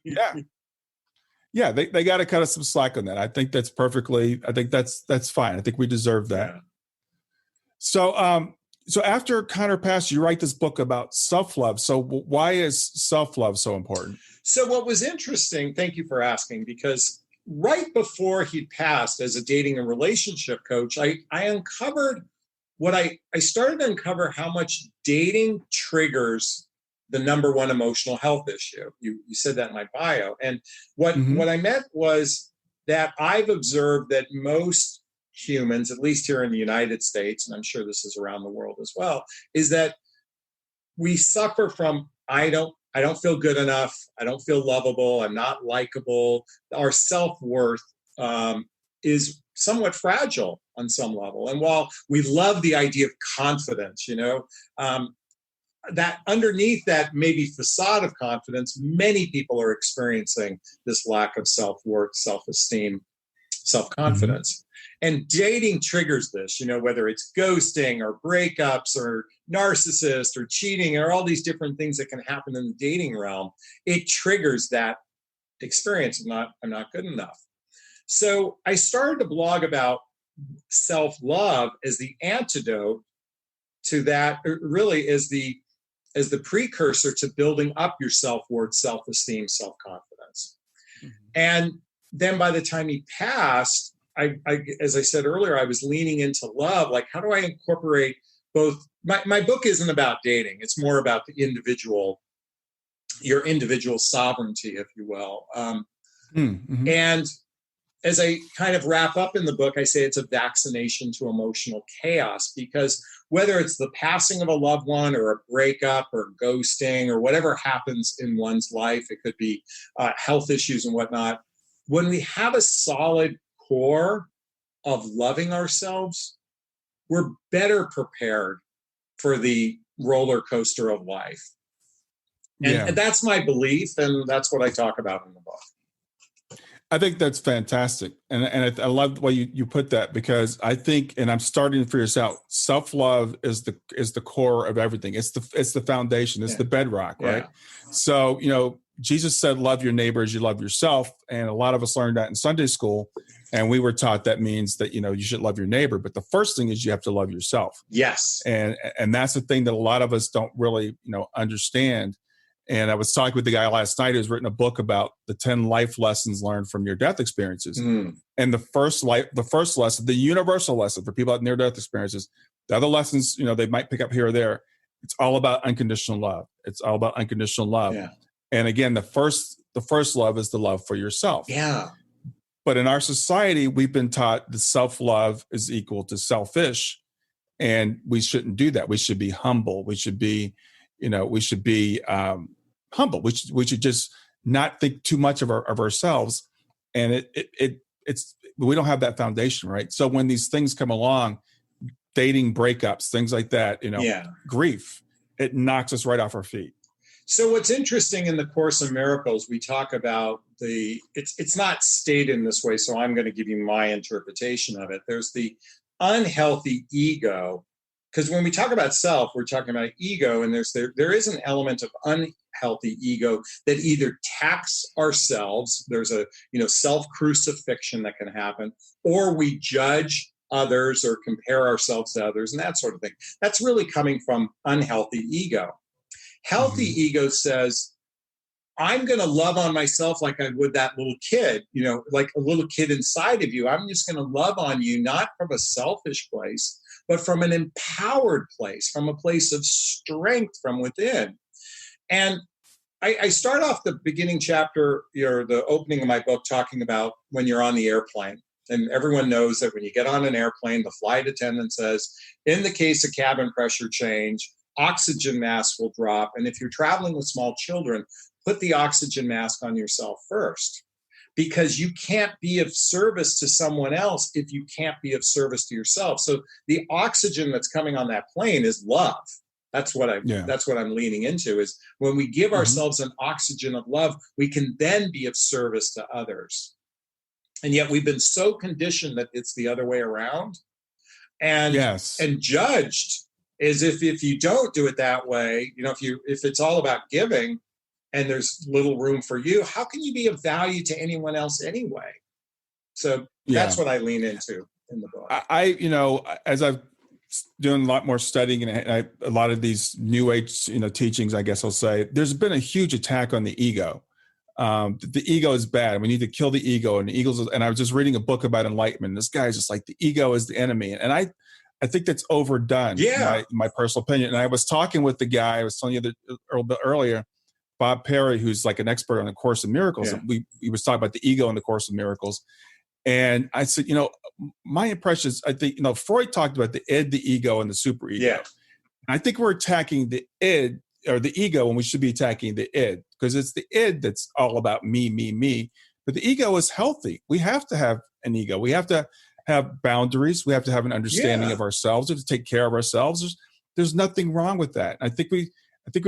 Yeah. Yeah. They got to cut us some slack on that. I think that's fine. I think we deserve that. Yeah. So after Connor passed, you write this book about self-love. So why is self-love so important? So what was interesting, thank you for asking, because right before he passed, as a dating and relationship coach, I uncovered I started to uncover how much dating triggers the number one emotional health issue. You said that in my bio. And what I meant was that I've observed that most humans, at least here in the United States, and I'm sure this is around the world as well, is that we suffer from, I don't feel good enough. I don't feel lovable. I'm not likable. Our self-worth is somewhat fragile on some level. And while we love the idea of confidence, that underneath that maybe facade of confidence, many people are experiencing this lack of self-worth, self-esteem, self-confidence. And dating triggers this, whether it's ghosting or breakups or narcissist or cheating or all these different things that can happen in the dating realm. It triggers that experience of I'm not good enough. So I started to blog about self-love as the antidote to that, really as the precursor to building up your self-worth, self-esteem, self-confidence. And then by the time he passed, I, as I said earlier, I was leaning into love. Like, how do I incorporate both? My book isn't about dating. It's more about the your individual sovereignty, if you will. And as I kind of wrap up in the book, I say it's a vaccination to emotional chaos, because whether it's the passing of a loved one or a breakup or ghosting or whatever happens in one's life, it could be health issues and whatnot. When we have a solid core of loving ourselves, we're better prepared for the roller coaster of life. And that's my belief, and that's what I talk about in the book. I think that's fantastic. And I love the way you put that, because I think, and I'm starting to figure this out, self-love is the core of everything. It's the foundation. It's the bedrock, right? So, Jesus said, love your neighbor as you love yourself. And a lot of us learned that in Sunday school. And we were taught that means that, you should love your neighbor. But the first thing is you have to love yourself. Yes. And that's the thing that a lot of us don't really, understand. And I was talking with the guy last night who's written a book about the 10 life lessons learned from near-death experiences. And the first lesson, the universal lesson for people with near-death experiences, the other lessons, they might pick up here or there. It's all about unconditional love. It's all about unconditional love. Yeah. And again, the first love is the love for yourself. Yeah. But in our society, we've been taught that self-love is equal to selfish, and we shouldn't do that. We should be humble. We should be, humble. We should just not think too much of ourselves. And it's we don't have that foundation, right? So when these things come along, dating, breakups, things like that, grief, it knocks us right off our feet. So what's interesting in the Course in Miracles, we talk about it's not stated in this way, so I'm going to give you my interpretation of it. There's the unhealthy ego, because when we talk about self, we're talking about ego, and there is an element of unhealthy ego that either attacks ourselves. There's a self-crucifixion that can happen, or we judge others or compare ourselves to others and that sort of thing. That's really coming from unhealthy ego. Healthy ego says, I'm going to love on myself like I would that little kid, like a little kid inside of you. I'm just going to love on you, not from a selfish place, but from an empowered place, from a place of strength from within. And I start off the beginning chapter, the opening of my book, talking about when you're on the airplane. And everyone knows that when you get on an airplane, the flight attendant says, in the case of cabin pressure change, oxygen mask will drop. And if you're traveling with small children, put the oxygen mask on yourself first, because you can't be of service to someone else if you can't be of service to yourself. So the oxygen that's coming on that plane is love. That's what I'm leaning into, is when we give ourselves an oxygen of love, we can then be of service to others. And yet we've been so conditioned that it's the other way around, and judged is if you don't do it that way, if it's all about giving and there's little room for you, how can you be of value to anyone else anyway? So that's what I lean into in the book. As I've doing a lot more studying and a lot of these new age, teachings, I guess I'll say, there's been a huge attack on the ego. The ego is bad. We need to kill the ego, and and I was just reading a book about enlightenment. This guy's just like, the ego is the enemy. And I think that's overdone, my personal opinion. And I was talking with the guy, I was telling you a little bit earlier, Bob Perry, who's like an expert on the Course in Miracles. And he was talking about the ego in the Course in Miracles. And I said, my impression is, I think, Freud talked about the id, the ego, and the superego. Yeah. I think we're attacking the id or the ego when we should be attacking the id, because it's the id that's all about me, me, me. But the ego is healthy. We have to have an ego. We have to have boundaries. We have to have an understanding of ourselves. We have to take care of ourselves. There's nothing wrong with that. I think we've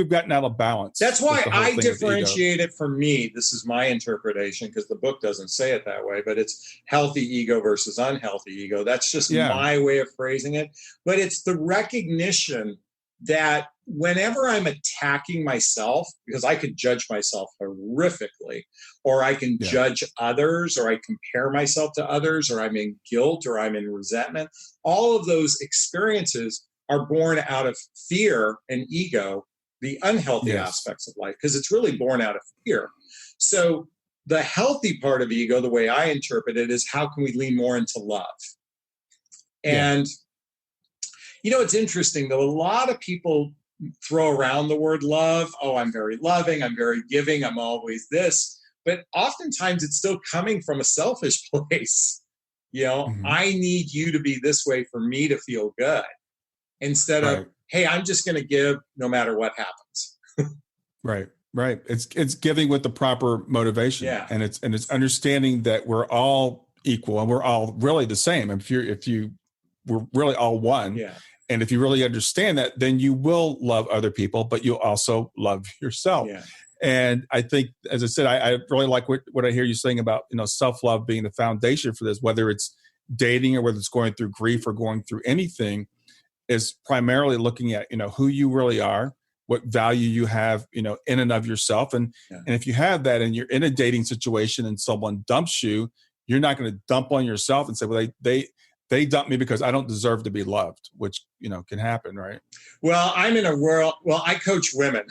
gotten out of balance. That's why I differentiate it for me. This is my interpretation, because the book doesn't say it that way, but it's healthy ego versus unhealthy ego. That's just my way of phrasing it. But it's the recognition that whenever I'm attacking myself, because I could judge myself horrifically, or I can judge others, or I compare myself to others, or I'm in guilt, or I'm in resentment, all of those experiences are born out of fear and ego, the unhealthy aspects of life, because it's really born out of fear. So the healthy part of ego, the way I interpret it, is how can we lean more into love? And it's interesting, though. A lot of people throw around the word love. Oh, I'm very loving. I'm very giving. I'm always this. But oftentimes it's still coming from a selfish place. I need you to be this way for me to feel good, instead of, hey, I'm just going to give no matter what happens. Right. It's giving with the proper motivation. Yeah. And it's understanding that we're all equal and we're all really the same. We're really all one. Yeah. And if you really understand that, then you will love other people, but you'll also love yourself. Yeah. And I think, as I said, I really like what I hear you saying about, self-love being the foundation for this, whether it's dating or whether it's going through grief or going through anything, is primarily looking at, who you really are, what value you have, in and of yourself. And if you have that and you're in a dating situation and someone dumps you, you're not going to dump on yourself and say, well, they dumped me because I don't deserve to be loved, which, can happen, right? Well, I'm in a world, I coach women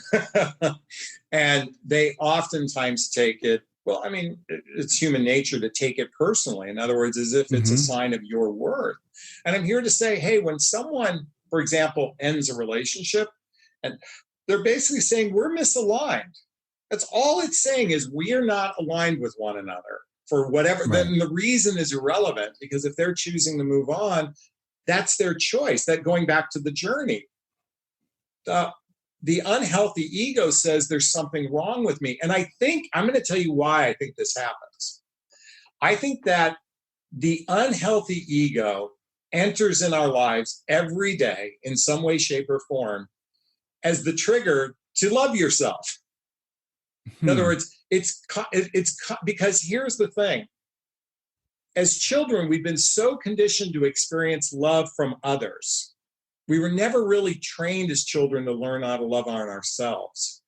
and they oftentimes take it, it's human nature to take it personally. In other words, as if it's a sign of your worth. And I'm here to say, hey, when someone, for example, ends a relationship, and they're basically saying we're misaligned. That's all it's saying, is we are not aligned with one another. For whatever, then the reason is irrelevant, because if they're choosing to move on, that's their choice. That going back to the journey. The unhealthy ego says there's something wrong with me. And I think, I'm going to tell you why I think this happens. I think that the unhealthy ego enters in our lives every day in some way, shape, or form as the trigger to love yourself. In other words, it's because here's the thing. As children, we've been so conditioned to experience love from others. We were never really trained as children to learn how to love on ourselves.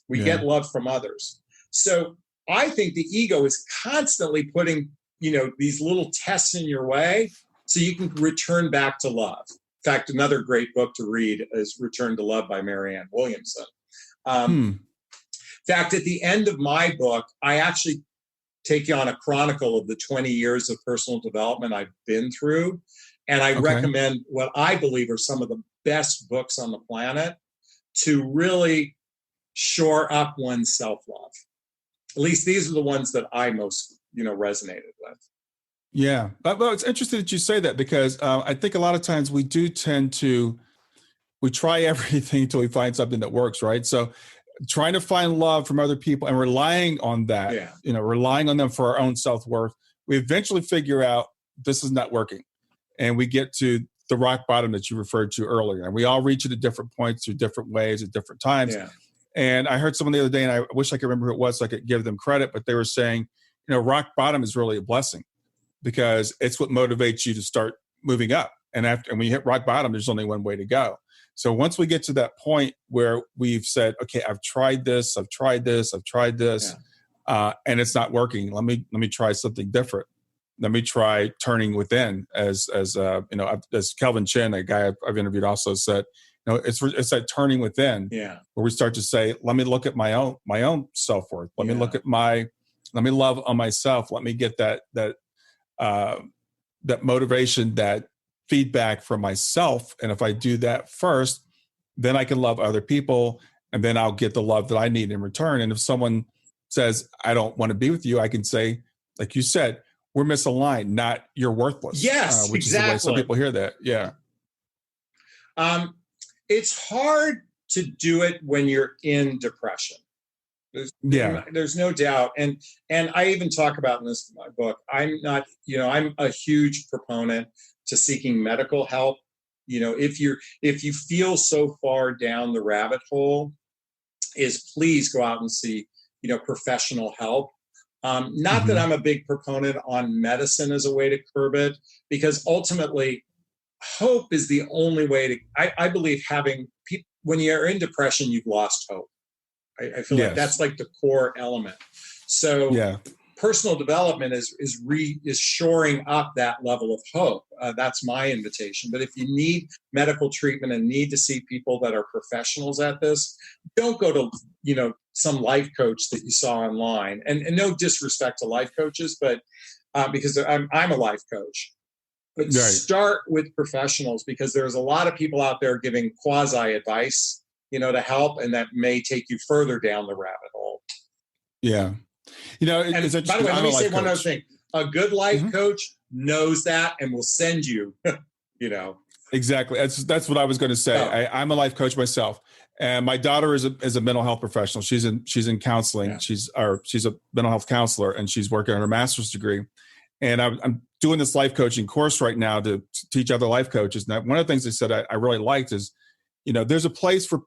We get love from others. So I think the ego is constantly putting, these little tests in your way so you can return back to love. In fact, another great book to read is Return to Love by Marianne Williamson. In fact, at the end of my book, I actually take you on a chronicle of the 20 years of personal development I've been through. And I recommend what I believe are some of the best books on the planet to really shore up one's self-love. At least these are the ones that I most, resonated with. Yeah. Well, it's interesting that you say that, because I think a lot of times we do tend to, we try everything until we find something that works, right? So trying to find love from other people and relying on that, relying on them for our own self-worth, we eventually figure out this is not working. And we get to the rock bottom that you referred to earlier. And we all reach it at different points, through different ways, at different times. Yeah. And I heard someone the other day, and I wish I could remember who it was so I could give them credit, but they were saying, rock bottom is really a blessing, because it's what motivates you to start moving up. And when you hit rock bottom, there's only one way to go. So once we get to that point where we've said, okay, I've tried this, and it's not working. Let me try something different. Let me try turning within, as Kelvin Chin, a guy I've interviewed, also said, it's that turning within, where we start to say, let me look at my own self-worth. Let me love on myself. Let me get that motivation, that feedback from myself. And if I do that first, then I can love other people, and then I'll get the love that I need in return. And if someone says, I don't want to be with you, I can say, like you said, we're misaligned, not you're worthless. Yes, which exactly. is the way some people hear that. Yeah. It's hard to do it when you're in depression. There's no doubt. And I even talk about in this my book, I'm a huge proponent to seeking medical help. If you feel so far down the rabbit hole, please go out and see, professional help. Not that I'm a big proponent on medicine as a way to curb it, because ultimately hope is the only way to, I believe having people, when you're in depression, you've lost hope. I feel like that's like the core element. So personal development is shoring up that level of hope. That's my invitation. But if you need medical treatment and need to see people that are professionals at this, don't go to, some life coach that you saw online. And no disrespect to life coaches, but because I'm a life coach. But start with professionals, because there's a lot of people out there giving quasi advice, to help, and that may take you further down the rabbit hole. Yeah. And by the way, let me say one other thing. A good life coach knows that and will send you, Exactly. That's what I was going to say. Oh. I'm a life coach myself, and my daughter is a mental health professional. She's in counseling. Yeah. She's a mental health counselor, and she's working on her master's degree. And I'm doing this life coaching course right now to teach other life coaches. Now, one of the things they said I really liked is, there's a place for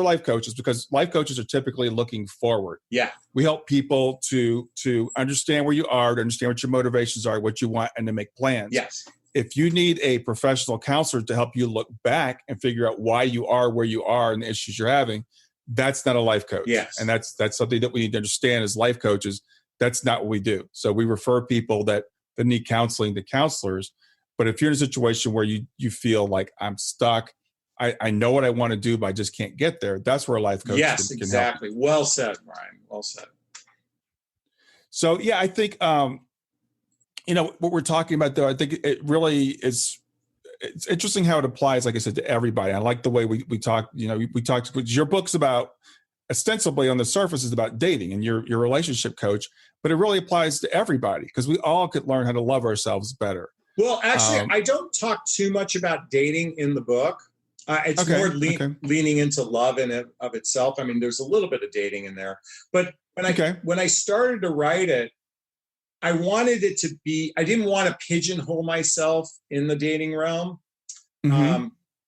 life coaches, because life coaches are typically looking forward. Yeah. We help people to understand where you are, to understand what your motivations are, what you want, and to make plans. Yes. If you need a professional counselor to help you look back and figure out why you are where you are and the issues you're having, that's not a life coach. Yes. And that's something that we need to understand as life coaches. That's not what we do. So we refer people that need counseling to counselors. But if you're in a situation where you feel like I'm stuck, I know what I want to do, but I just can't get there, that's where a life coach can exactly. help. Well said, Brian. Well said. So, yeah, I think, what we're talking about, though, I think it really is, it's interesting how it applies, like I said, to everybody. I like the way we talk, we talked, your book's about, ostensibly on the surface, is about dating and your relationship coach, but it really applies to everybody, because we all could learn how to love ourselves better. Well, actually, I don't talk too much about dating in the book. It's more leaning into love in it of itself. I mean, there's a little bit of dating in there, but when I started to write it, I wanted it to be, I didn't want to pigeonhole myself in the dating realm.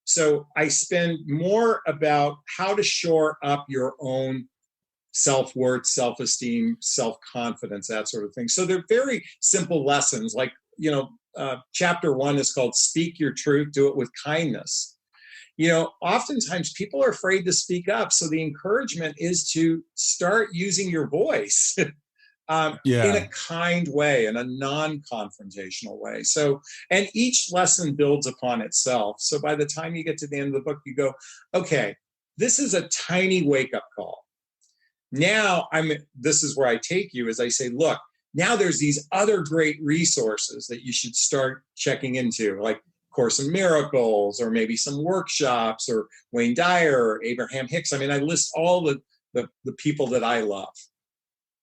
So I spend more about how to shore up your own self-worth, self-esteem, self-confidence, that sort of thing. So they're very simple lessons. Like, chapter 1 is called Speak Your Truth, Do It With Kindness. Oftentimes people are afraid to speak up. So the encouragement is to start using your voice in a kind way, in a non-confrontational way. So, and each lesson builds upon itself. So by the time you get to the end of the book, you go, okay, this is a tiny wake-up call. Now this is where I take you, as I say, look, now there's these other great resources that you should start checking into, like Course in Miracles, or maybe some workshops, or Wayne Dyer, or Abraham Hicks. I mean, I list all the people that I love.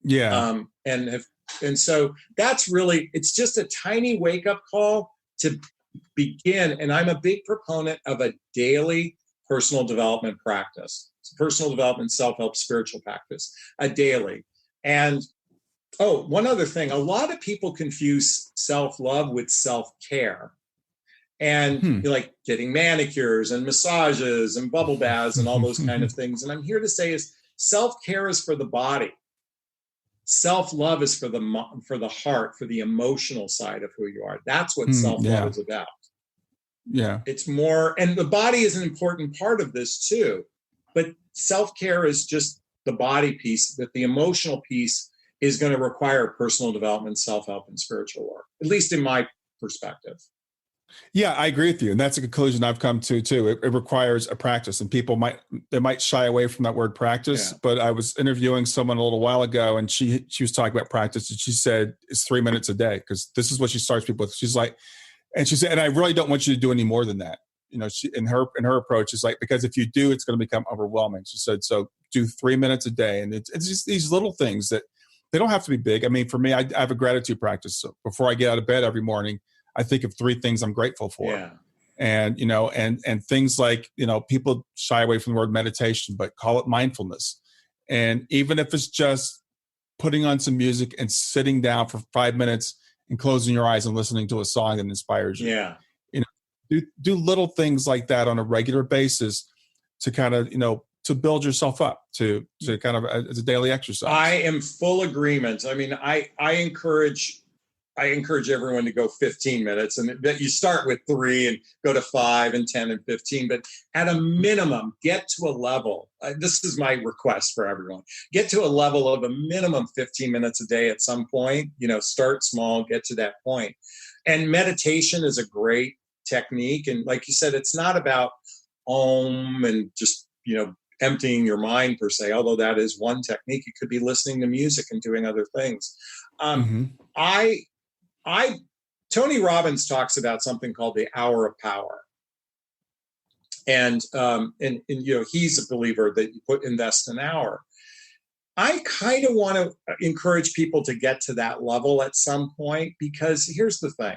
Yeah. And so that's really, it's just a tiny wake-up call to begin. And I'm a big proponent of a daily personal development practice. It's a personal development, self-help, spiritual practice, a daily. And one other thing, a lot of people confuse self-love with self-care. And like getting manicures and massages and bubble baths and all those kind of things. And I'm here to say is self-care is for the body. Self-love is for the heart, for the emotional side of who you are. That's what self-love is about. Yeah. It's more, and the body is an important part of this too, but self-care is just the body piece, that the emotional piece is going to require personal development, self-help, and spiritual work, at least in my perspective. Yeah, I agree with you. And that's a conclusion I've come to too. It requires a practice, and people might shy away from that word practice. Yeah. But I was interviewing someone a little while ago, and she was talking about practice, and she said it's 3 minutes a day, because this is what she starts people with. She's like, and she said, and I really don't want you to do any more than that. She, in her approach is like, because if you do, it's going to become overwhelming. She said, so do 3 minutes a day. And it's just these little things that they don't have to be big. I mean, for me, I have a gratitude practice. So before I get out of bed every morning, I think of 3 things I'm grateful for. Yeah. And, and things like, people shy away from the word meditation, but call it mindfulness. And even if it's just putting on some music and sitting down for 5 minutes and closing your eyes and listening to a song that inspires you. Yeah. Do little things like that on a regular basis to kind of, to build yourself up to kind of as a daily exercise. I am full agreement. I mean, I encourage everyone to go 15 minutes, and that you start with 3 and go to 5 and 10 and 15, but at a minimum, get to a level. This is my request for everyone. Get to a level of a minimum 15 minutes a day at some point, start small, get to that point. And meditation is a great technique. And like you said, it's not about and just, emptying your mind per se, although that is one technique. It could be listening to music and doing other things. Tony Robbins talks about something called the hour of power. And he's a believer that you invest an hour. I kind of want to encourage people to get to that level at some point, because here's the thing.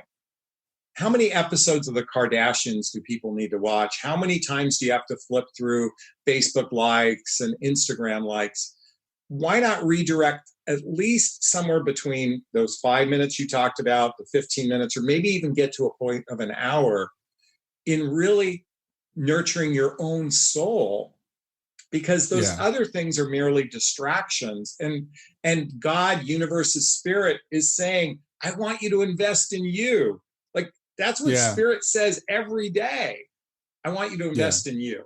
How many episodes of the Kardashians do people need to watch? How many times do you have to flip through Facebook likes and Instagram likes? Why not redirect at least somewhere between those 5 minutes you talked about, the 15 minutes, or maybe even get to a point of an hour in really nurturing your own soul? Because those other things are merely distractions. And God, universe's spirit, is saying, I want you to invest in you. Like, that's what spirit says every day. I want you to invest in you.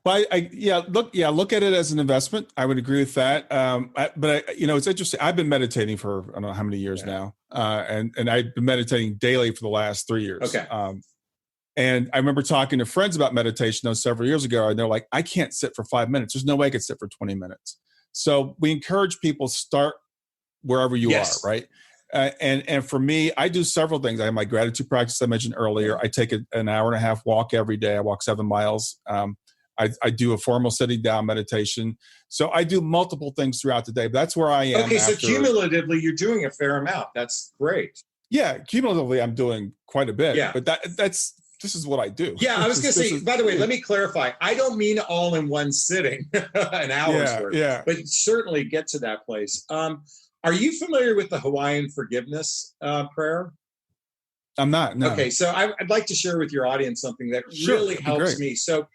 Well, look at it as an investment. I would agree with that. But it's interesting. I've been meditating for I don't know how many years now, and I've been meditating daily for the last 3 years. Okay. And I remember talking to friends about meditation several years ago, and they're like, "I can't sit for 5 minutes. There's no way I could sit for 20 minutes." So we encourage people, start wherever you are, right? And for me, I do several things. I have my gratitude practice I mentioned earlier. I take an hour and a half walk every day. I walk 7 miles. I do a formal sitting down meditation. So I do multiple things throughout the day. But that's where I am. Okay, so cumulatively, you're doing a fair amount. That's great. Yeah, cumulatively, I'm doing quite a bit. Yeah. But this is what I do. Yeah, I was going to say, by the way, let me clarify. I don't mean all in one sitting, an hour's worth. Yeah. But certainly get to that place. Are you familiar with the Hawaiian forgiveness prayer? I'm not, no. Okay, so I'd like to share with your audience something that really helps me. So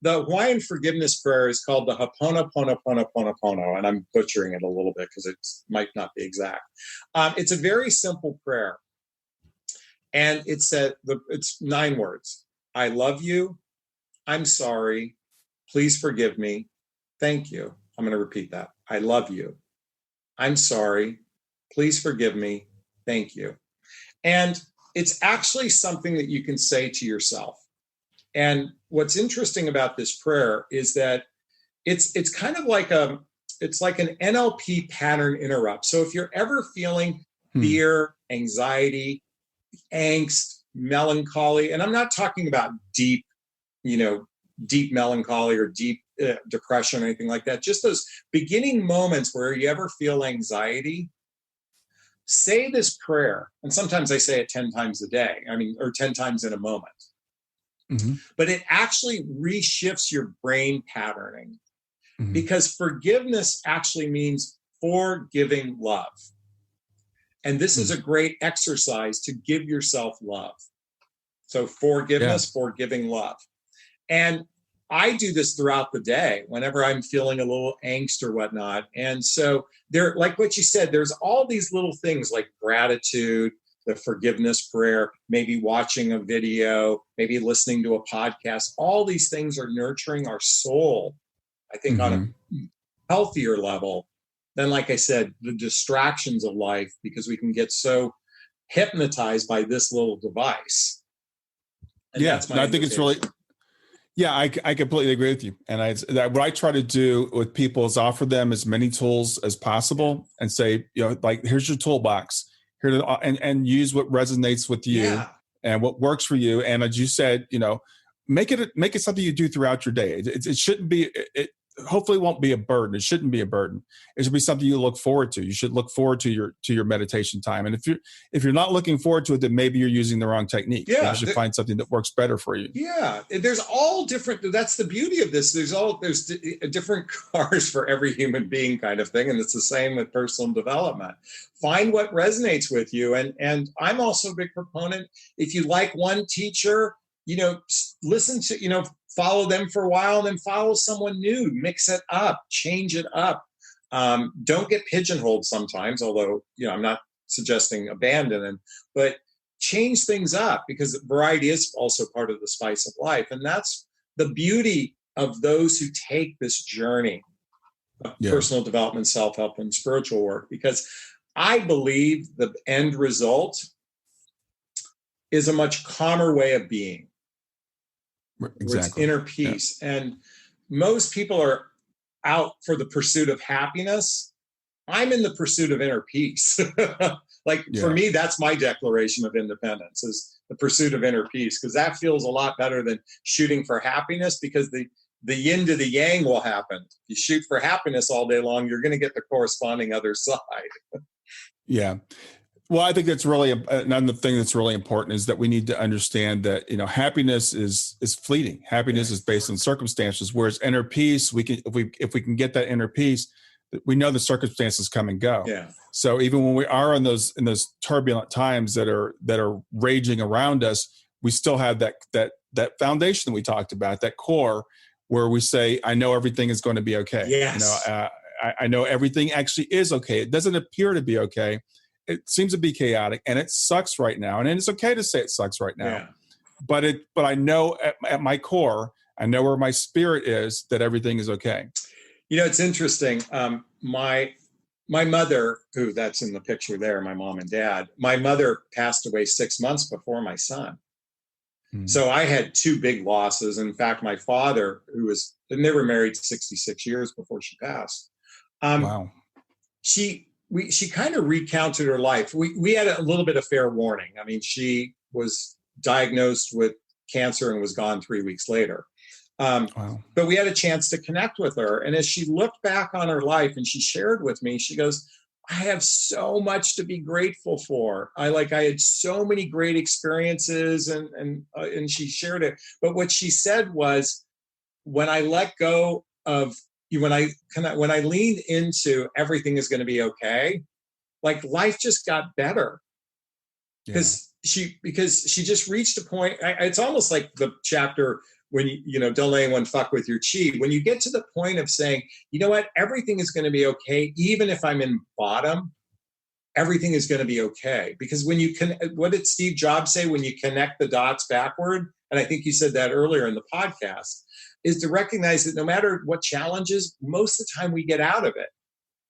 the Hawaiian forgiveness prayer is called the Ho'oponopono, and I'm butchering it a little bit because it might not be exact. It's a very simple prayer. And it's 9 words. I love you. I'm sorry. Please forgive me. Thank you. I'm going to repeat that. I love you. I'm sorry. Please forgive me. Thank you. And it's actually something that you can say to yourself. And what's interesting about this prayer is that it's kind of like it's like an NLP pattern interrupt. So if you're ever feeling fear, anxiety, angst, melancholy, and I'm not talking about deep melancholy or deep depression or anything like that, just those beginning moments where you ever feel anxiety, say this prayer. And sometimes I say it 10 times a day, or 10 times in a moment. Mm-hmm. But it actually reshifts your brain patterning, because forgiveness actually means forgiving love. And this is a great exercise to give yourself love. So forgiveness, forgiving love. And I do this throughout the day whenever I'm feeling a little angst or whatnot. And so like what you said, there's all these little things like gratitude, the forgiveness prayer, maybe watching a video, maybe listening to a podcast. All these things are nurturing our soul, I think, on a healthier level than, like I said, the distractions of life, because we can get so hypnotized by this little device. And I think it's really, I completely agree with you. And what I try to do with people is offer them as many tools as possible and say, like, here's your toolbox here, and use what resonates with you and what works for you. And as you said, make it something you do throughout your day. It shouldn't be, hopefully won't be a burden. It shouldn't be a burden. It should be something you look forward to. You should look forward to your meditation time. And if you're not looking forward to it, then maybe you're using the wrong technique. Yeah, you should find something that works better for you. Yeah, there's all different. That's the beauty of this. There's different cars for every human being, kind of thing, and it's the same with personal development. Find what resonates with you. And I'm also a big proponent. If you like one teacher, listen to, follow them for a while, and then follow someone new. Mix it up, change it up. Don't get pigeonholed sometimes, although, I'm not suggesting abandon them, but change things up, because variety is also part of the spice of life. And that's the beauty of those who take this journey of personal development, self-help, and spiritual work, because I believe the end result is a much calmer way of being. Exactly. Where it's inner peace. Yeah. And most people are out for the pursuit of happiness. I'm in the pursuit of inner peace. For me, that's my declaration of independence, is the pursuit of inner peace, because that feels a lot better than shooting for happiness, because the yin to the yang will happen. If you shoot for happiness all day long, you're going to get the corresponding other side. Yeah. Well, I think that's really another thing that's really important, is that we need to understand that, happiness is fleeting. Happiness is based on circumstances, whereas inner peace, if we can get that inner peace, we know the circumstances come and go. Yeah. So even when we are in those turbulent times that are raging around us, we still have that foundation that we talked about, that core where we say, I know everything is going to be okay. Yes. I know everything actually is okay. It doesn't appear to be okay. It seems to be chaotic, and it sucks right now. And it's okay to say it sucks right now. Yeah. But I know at my core, I know where my spirit is, that everything is okay. It's interesting. My mother, who that's in the picture there, my mom and dad, my mother passed away 6 months before my son. Mm-hmm. So I had two big losses. In fact, my father, they were married 66 years before she passed. Wow. She kind of recounted her life. We had a little bit of fair warning. I mean, she was diagnosed with cancer and was gone 3 weeks later. Wow. But we had a chance to connect with her. And as she looked back on her life and she shared with me, she goes, I have so much to be grateful for. I had so many great experiences, and she shared it. But what she said was, when I let go of, when I leaned into everything is going to be okay, life just got better. Because she just reached a point. It's almost like the chapter when don't let anyone fuck with your chi. When you get to the point of saying, you know what, everything is going to be okay, even if I'm in bottom, everything is going to be okay. Because when you what did Steve Jobs say? When you connect the dots backward, and I think you said that earlier in the podcast, is to recognize that no matter what challenges, most of the time we get out of it.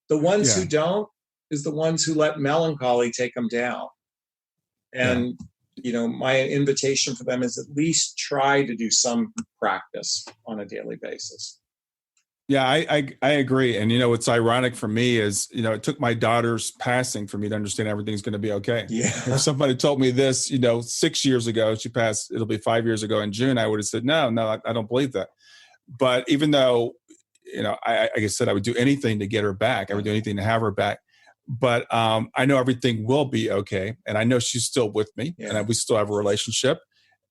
The ones who don't is the ones who let melancholy take them down. And my invitation for them is at least try to do some practice on a daily basis. Yeah, I agree. And, what's ironic for me is, it took my daughter's passing for me to understand everything's going to be okay. Yeah. If somebody told me this, 6 years ago, she passed, it'll be 5 years ago in June, I would have said, no, I don't believe that. But even though, like I said, I would do anything to get her back. I would do anything to have her back. But I know everything will be okay. And I know she's still with me, and we still have a relationship,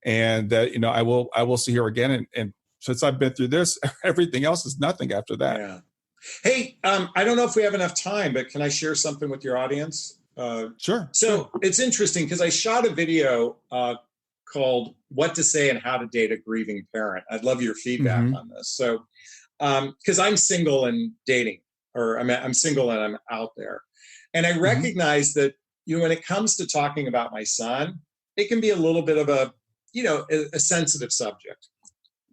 and that, I will see her again. And since I've been through this, everything else is nothing after that. Yeah. Hey, I don't know if we have enough time, but can I share something with your audience? Sure. So it's interesting because I shot a video called What to Say and How to Date a Grieving Parent. I'd love your feedback on this. So, because I'm single and dating, or I'm single and I'm out there. And I recognize that, when it comes to talking about my son, it can be a little bit of a sensitive subject.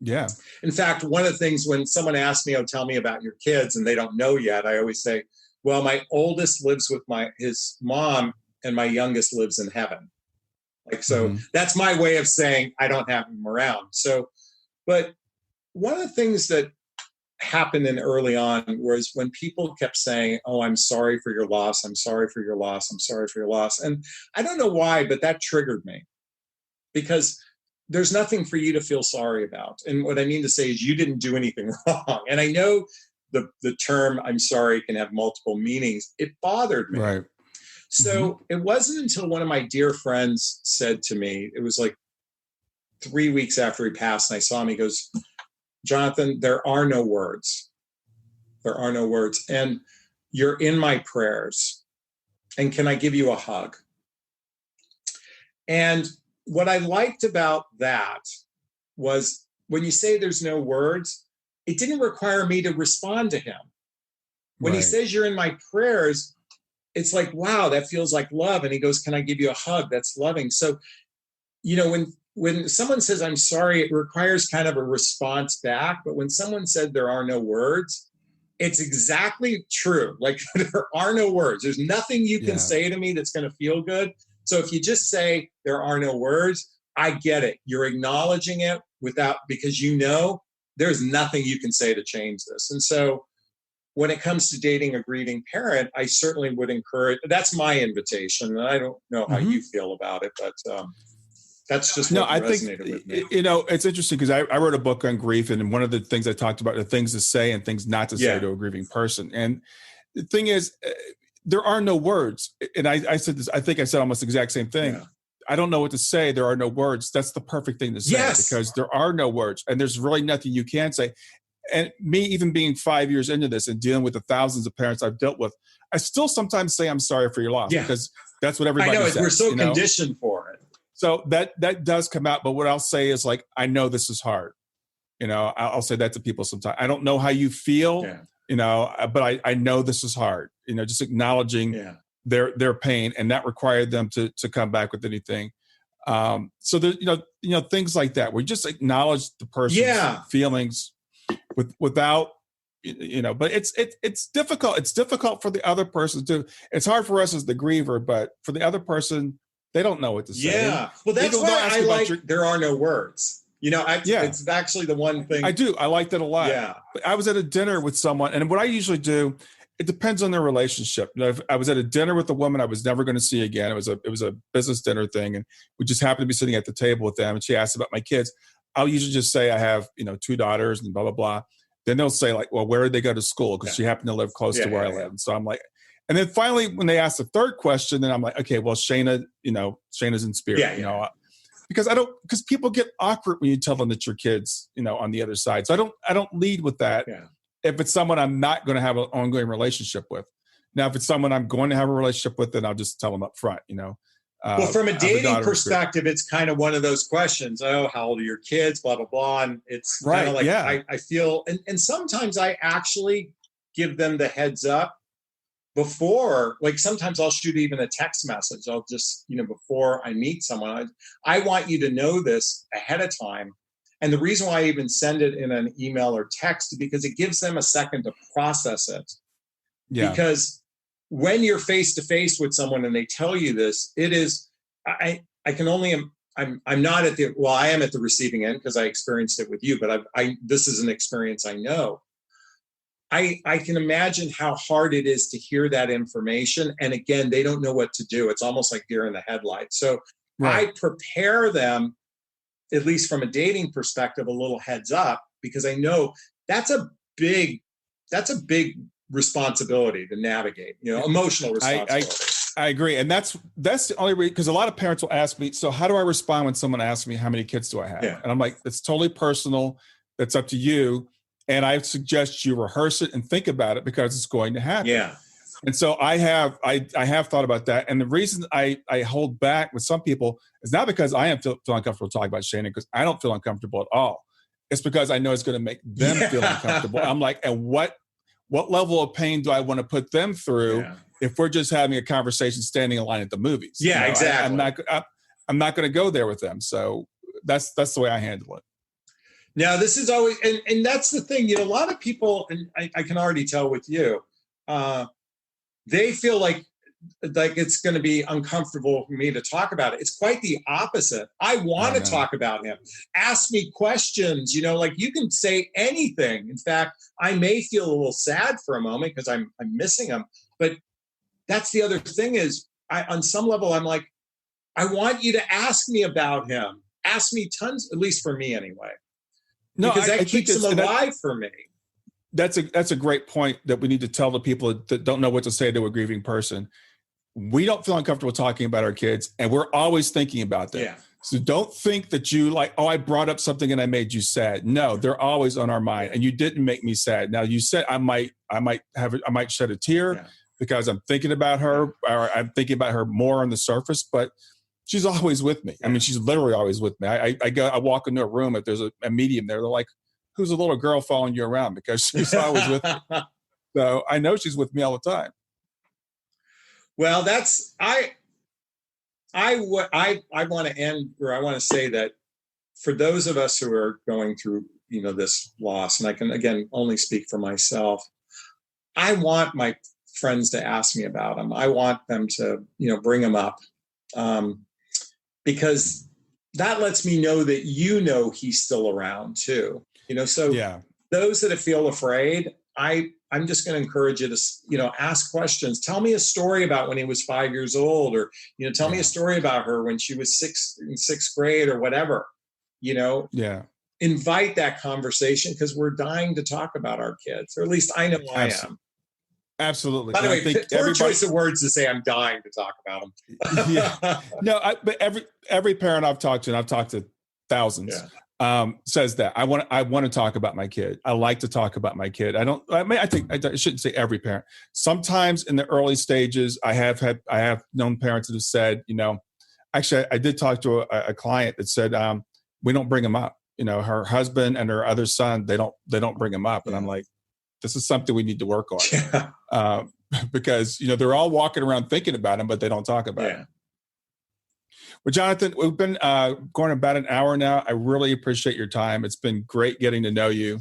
Yeah. In fact, one of the things when someone asks me, tell me about your kids, and they don't know yet, I always say, well, my oldest lives with his mom, and my youngest lives in heaven. That's my way of saying I don't have him around. So, but one of the things that happened in early on was when people kept saying, oh, I'm sorry for your loss. I'm sorry for your loss. I'm sorry for your loss. And I don't know why, but that triggered me, because there's nothing for you to feel sorry about. And what I mean to say is you didn't do anything wrong. And I know the term "I'm sorry" can have multiple meanings. It bothered me. Right. So it wasn't until one of my dear friends said to me, it was like 3 weeks after he passed, and I saw him, he goes, "Jonathon, there are no words. There are no words. And you're in my prayers. And can I give you a hug?" And what I liked about that was when you say there's no words, it didn't require me to respond to him. When he says you're in my prayers, it's like, wow, that feels like love. And he goes, "Can I give you a hug?" That's loving. So, when someone says "I'm sorry," it requires kind of a response back. But when someone said there are no words, it's exactly true. Like there are no words. There's nothing you can say to me that's going to feel good. So if you just say there are no words, I get it. You're acknowledging it because there's nothing you can say to change this. And so when it comes to dating a grieving parent, I certainly would encourage, that's my invitation. And I don't know how you feel about it, but that's just what resonated with me. It's interesting because I wrote a book on grief, and one of the things I talked about are things to say and things not to say to a grieving person. And the thing is, there are no words. And I said this, I think I said almost the exact same thing. Yeah. I don't know what to say. There are no words. That's the perfect thing to say because there are no words and there's really nothing you can say. And me, even being 5 years into this and dealing with the thousands of parents I've dealt with, I still sometimes say I'm sorry for your loss because that's what everybody says. We're so conditioned for it. So that does come out. But what I'll say is like, I know this is hard. I'll say that to people sometimes. I don't know how you feel, but I know this is hard, just acknowledging their pain, and that required them to come back with anything. So there, things like that, where you just acknowledge the person's feelings without, but it's difficult. It's difficult for the other person too. It's hard for us as the griever, but for the other person, they don't know what to say. Yeah. Well, that's why I like there are no words. It's actually the one thing. I do. I like that a lot. Yeah. I was at a dinner with someone, and what I usually do, it depends on their relationship. If I was at a dinner with a woman I was never going to see again. It was a business dinner thing, and we just happened to be sitting at the table with them, and she asked about my kids. I'll usually just say I have, 2 daughters and blah, blah, blah. Then they'll say like, well, where did they go to school? Because she happened to live close to where I live. And so I'm like, and then finally, when they asked the third question, then I'm like, okay, well, Shayna, Shayna's in spirit, because people get awkward when you tell them that your kids, on the other side. So I don't lead with that. Yeah. If it's someone I'm not going to have an ongoing relationship with. Now, if it's someone I'm going to have a relationship with, then I'll just tell them up front, Well, from a dating perspective, it's kind of one of those questions. Oh, how old are your kids? Blah, blah, blah. And it's kind of like, I feel, and sometimes I actually give them the heads up before, like sometimes I'll shoot even a text message. I'll just, before I meet someone, I want you to know this ahead of time. And the reason why I even send it in an email or text is because it gives them a second to process it. Yeah. Because when you're face to face with someone and they tell you this, it is, I'm not at the, well, I am at the receiving end because I experienced it with you, but this is an experience I know. I can imagine how hard it is to hear that information. And again, they don't know what to do. It's almost like deer in the headlights. So I prepare them, at least from a dating perspective, a little heads up, because I know that's a big responsibility to navigate, emotional responsibility. I agree. And that's the only reason, because a lot of parents will ask me, so how do I respond when someone asks me how many kids do I have? Yeah. And I'm like, it's totally personal. That's up to you. And I suggest you rehearse it and think about it because it's going to happen. Yeah. And so I have thought about that. And the reason I hold back with some people is not because I feel uncomfortable talking about Shayna, because I don't feel uncomfortable at all. It's because I know it's going to make them feel uncomfortable. I'm like, and what level of pain do I want to put them through if we're just having a conversation standing in line at the movies? Yeah, exactly. I'm not going to go there with them. So that's the way I handle it. Now, this is always, and that's the thing, a lot of people, and I can already tell with you, they feel like it's going to be uncomfortable for me to talk about it. It's quite the opposite. I want to talk about him. Ask me questions, like you can say anything. In fact, I may feel a little sad for a moment because I'm missing him. But that's the other thing is, on some level, I'm like, I want you to ask me about him. ask me tons, at least for me anyway. No, because that keeps them alive for me. That's a great point that we need to tell the people that don't know what to say to a grieving person. We don't feel uncomfortable talking about our kids, and we're always thinking about them. Yeah. So don't think that you like, oh, I brought up something and I made you sad. No, they're always on our mind, and you didn't make me sad. Now you said I might shed a tear because I'm thinking about her, or I'm thinking about her more on the surface, but she's always with me. I mean, she's literally always with me. I walk into a room, if there's a medium there, they're like, who's a little girl following you around? Because she's always with me. So I know she's with me all the time. Well, I want to end, or I want to say that for those of us who are going through, this loss, and I can, again, only speak for myself, I want my friends to ask me about him. I want them to, bring him up, because that lets me know that, he's still around too. So those that feel afraid, I'm just going to encourage you to, ask questions. Tell me a story about when he was 5 years old, or, tell me a story about her when she was in sixth grade or whatever, invite that conversation, because we're dying to talk about our kids, or at least I know I am. Absolutely. By the way, poor choice of words to say I'm dying to talk about them. No, but every parent I've talked to, and I've talked to thousands, says that I want to talk about my kid. I like to talk about my kid. I shouldn't say every parent. Sometimes in the early stages, I have known parents that have said, actually, I did talk to a client that said, we don't bring him up. Her husband and her other son, they don't bring him up. And I'm like, this is something we need to work on, because, they're all walking around thinking about him, but they don't talk about him. Well, Jonathon, we've been going about an hour now. I really appreciate your time. It's been great getting to know you.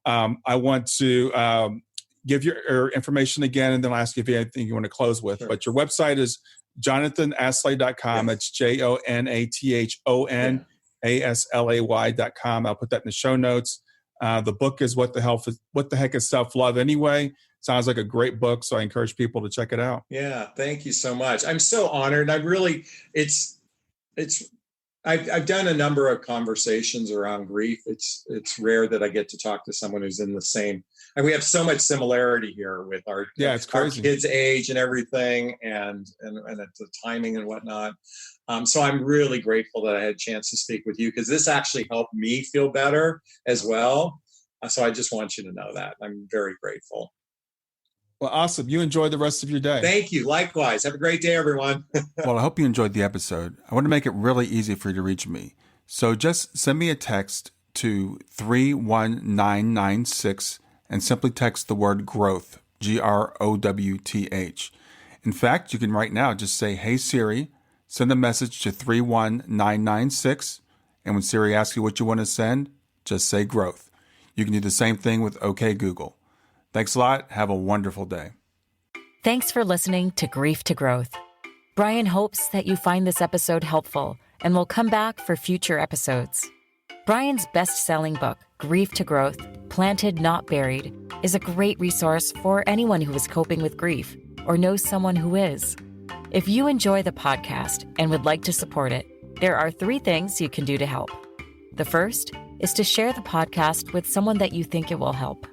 I want to give your information again, and then I'll ask you if you have anything you want to close with. Sure. But your website is JonathonAslay.com. That's JonathonAslay.com. I'll put that in the show notes. The book is What the Heck is Self-Love Anyway? Sounds like a great book, so I encourage people to check it out. Yeah, thank you so much. I'm so honored. I've done a number of conversations around grief. It's rare that I get to talk to someone who's in the same, and we have so much similarity here with our kids' age and everything, and the timing and whatnot. So I'm really grateful that I had a chance to speak with you, because this actually helped me feel better as well. So I just want you to know that. I'm very grateful. Well, awesome. You enjoy the rest of your day. Thank you. Likewise. Have a great day, everyone. Well, I hope you enjoyed the episode. I want to make it really easy for you to reach me. So just send me a text to 31996 and simply text the word growth, GROWTH. In fact, you can right now just say, hey, Siri, send a message to 31996. And when Siri asks you what you want to send, just say growth. You can do the same thing with OK Google. Thanks a lot. Have a wonderful day. Thanks for listening to Grief to Growth. Brian hopes that you find this episode helpful and will come back for future episodes. Brian's best-selling book, Grief to Growth, Planted Not Buried, is a great resource for anyone who is coping with grief or knows someone who is. If you enjoy the podcast and would like to support it, there are 3 things you can do to help. The first is to share the podcast with someone that you think it will help.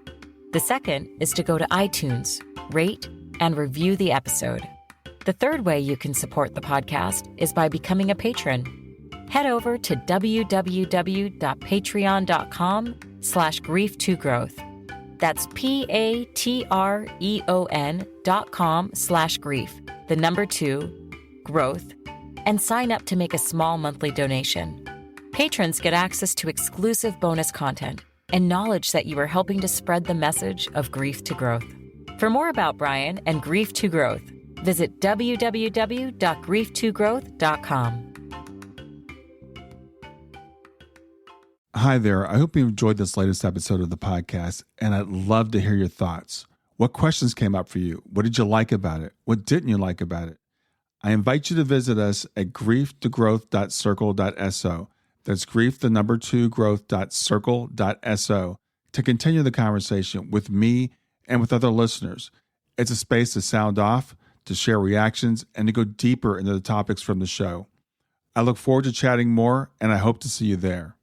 The second is to go to iTunes, rate, and review the episode. The third way you can support the podcast is by becoming a patron. Head over to www.patreon.com/grief2growth. That's patreon.com/grief, the number 2, growth, and sign up to make a small monthly donation. Patrons get access to exclusive bonus content and knowledge that you are helping to spread the message of grief to growth. For more about Brian and Grief to Growth, visit www.grief2growth.com. Hi there. I hope you enjoyed this latest episode of the podcast, and I'd love to hear your thoughts. What questions came up for you? What did you like about it? What didn't you like about it? I invite you to visit us at grieftogrowth.circle.so. That's growth2growth.circle.so to continue the conversation with me and with other listeners. It's a space to sound off, to share reactions, and to go deeper into the topics from the show. I look forward to chatting more, and I hope to see you there.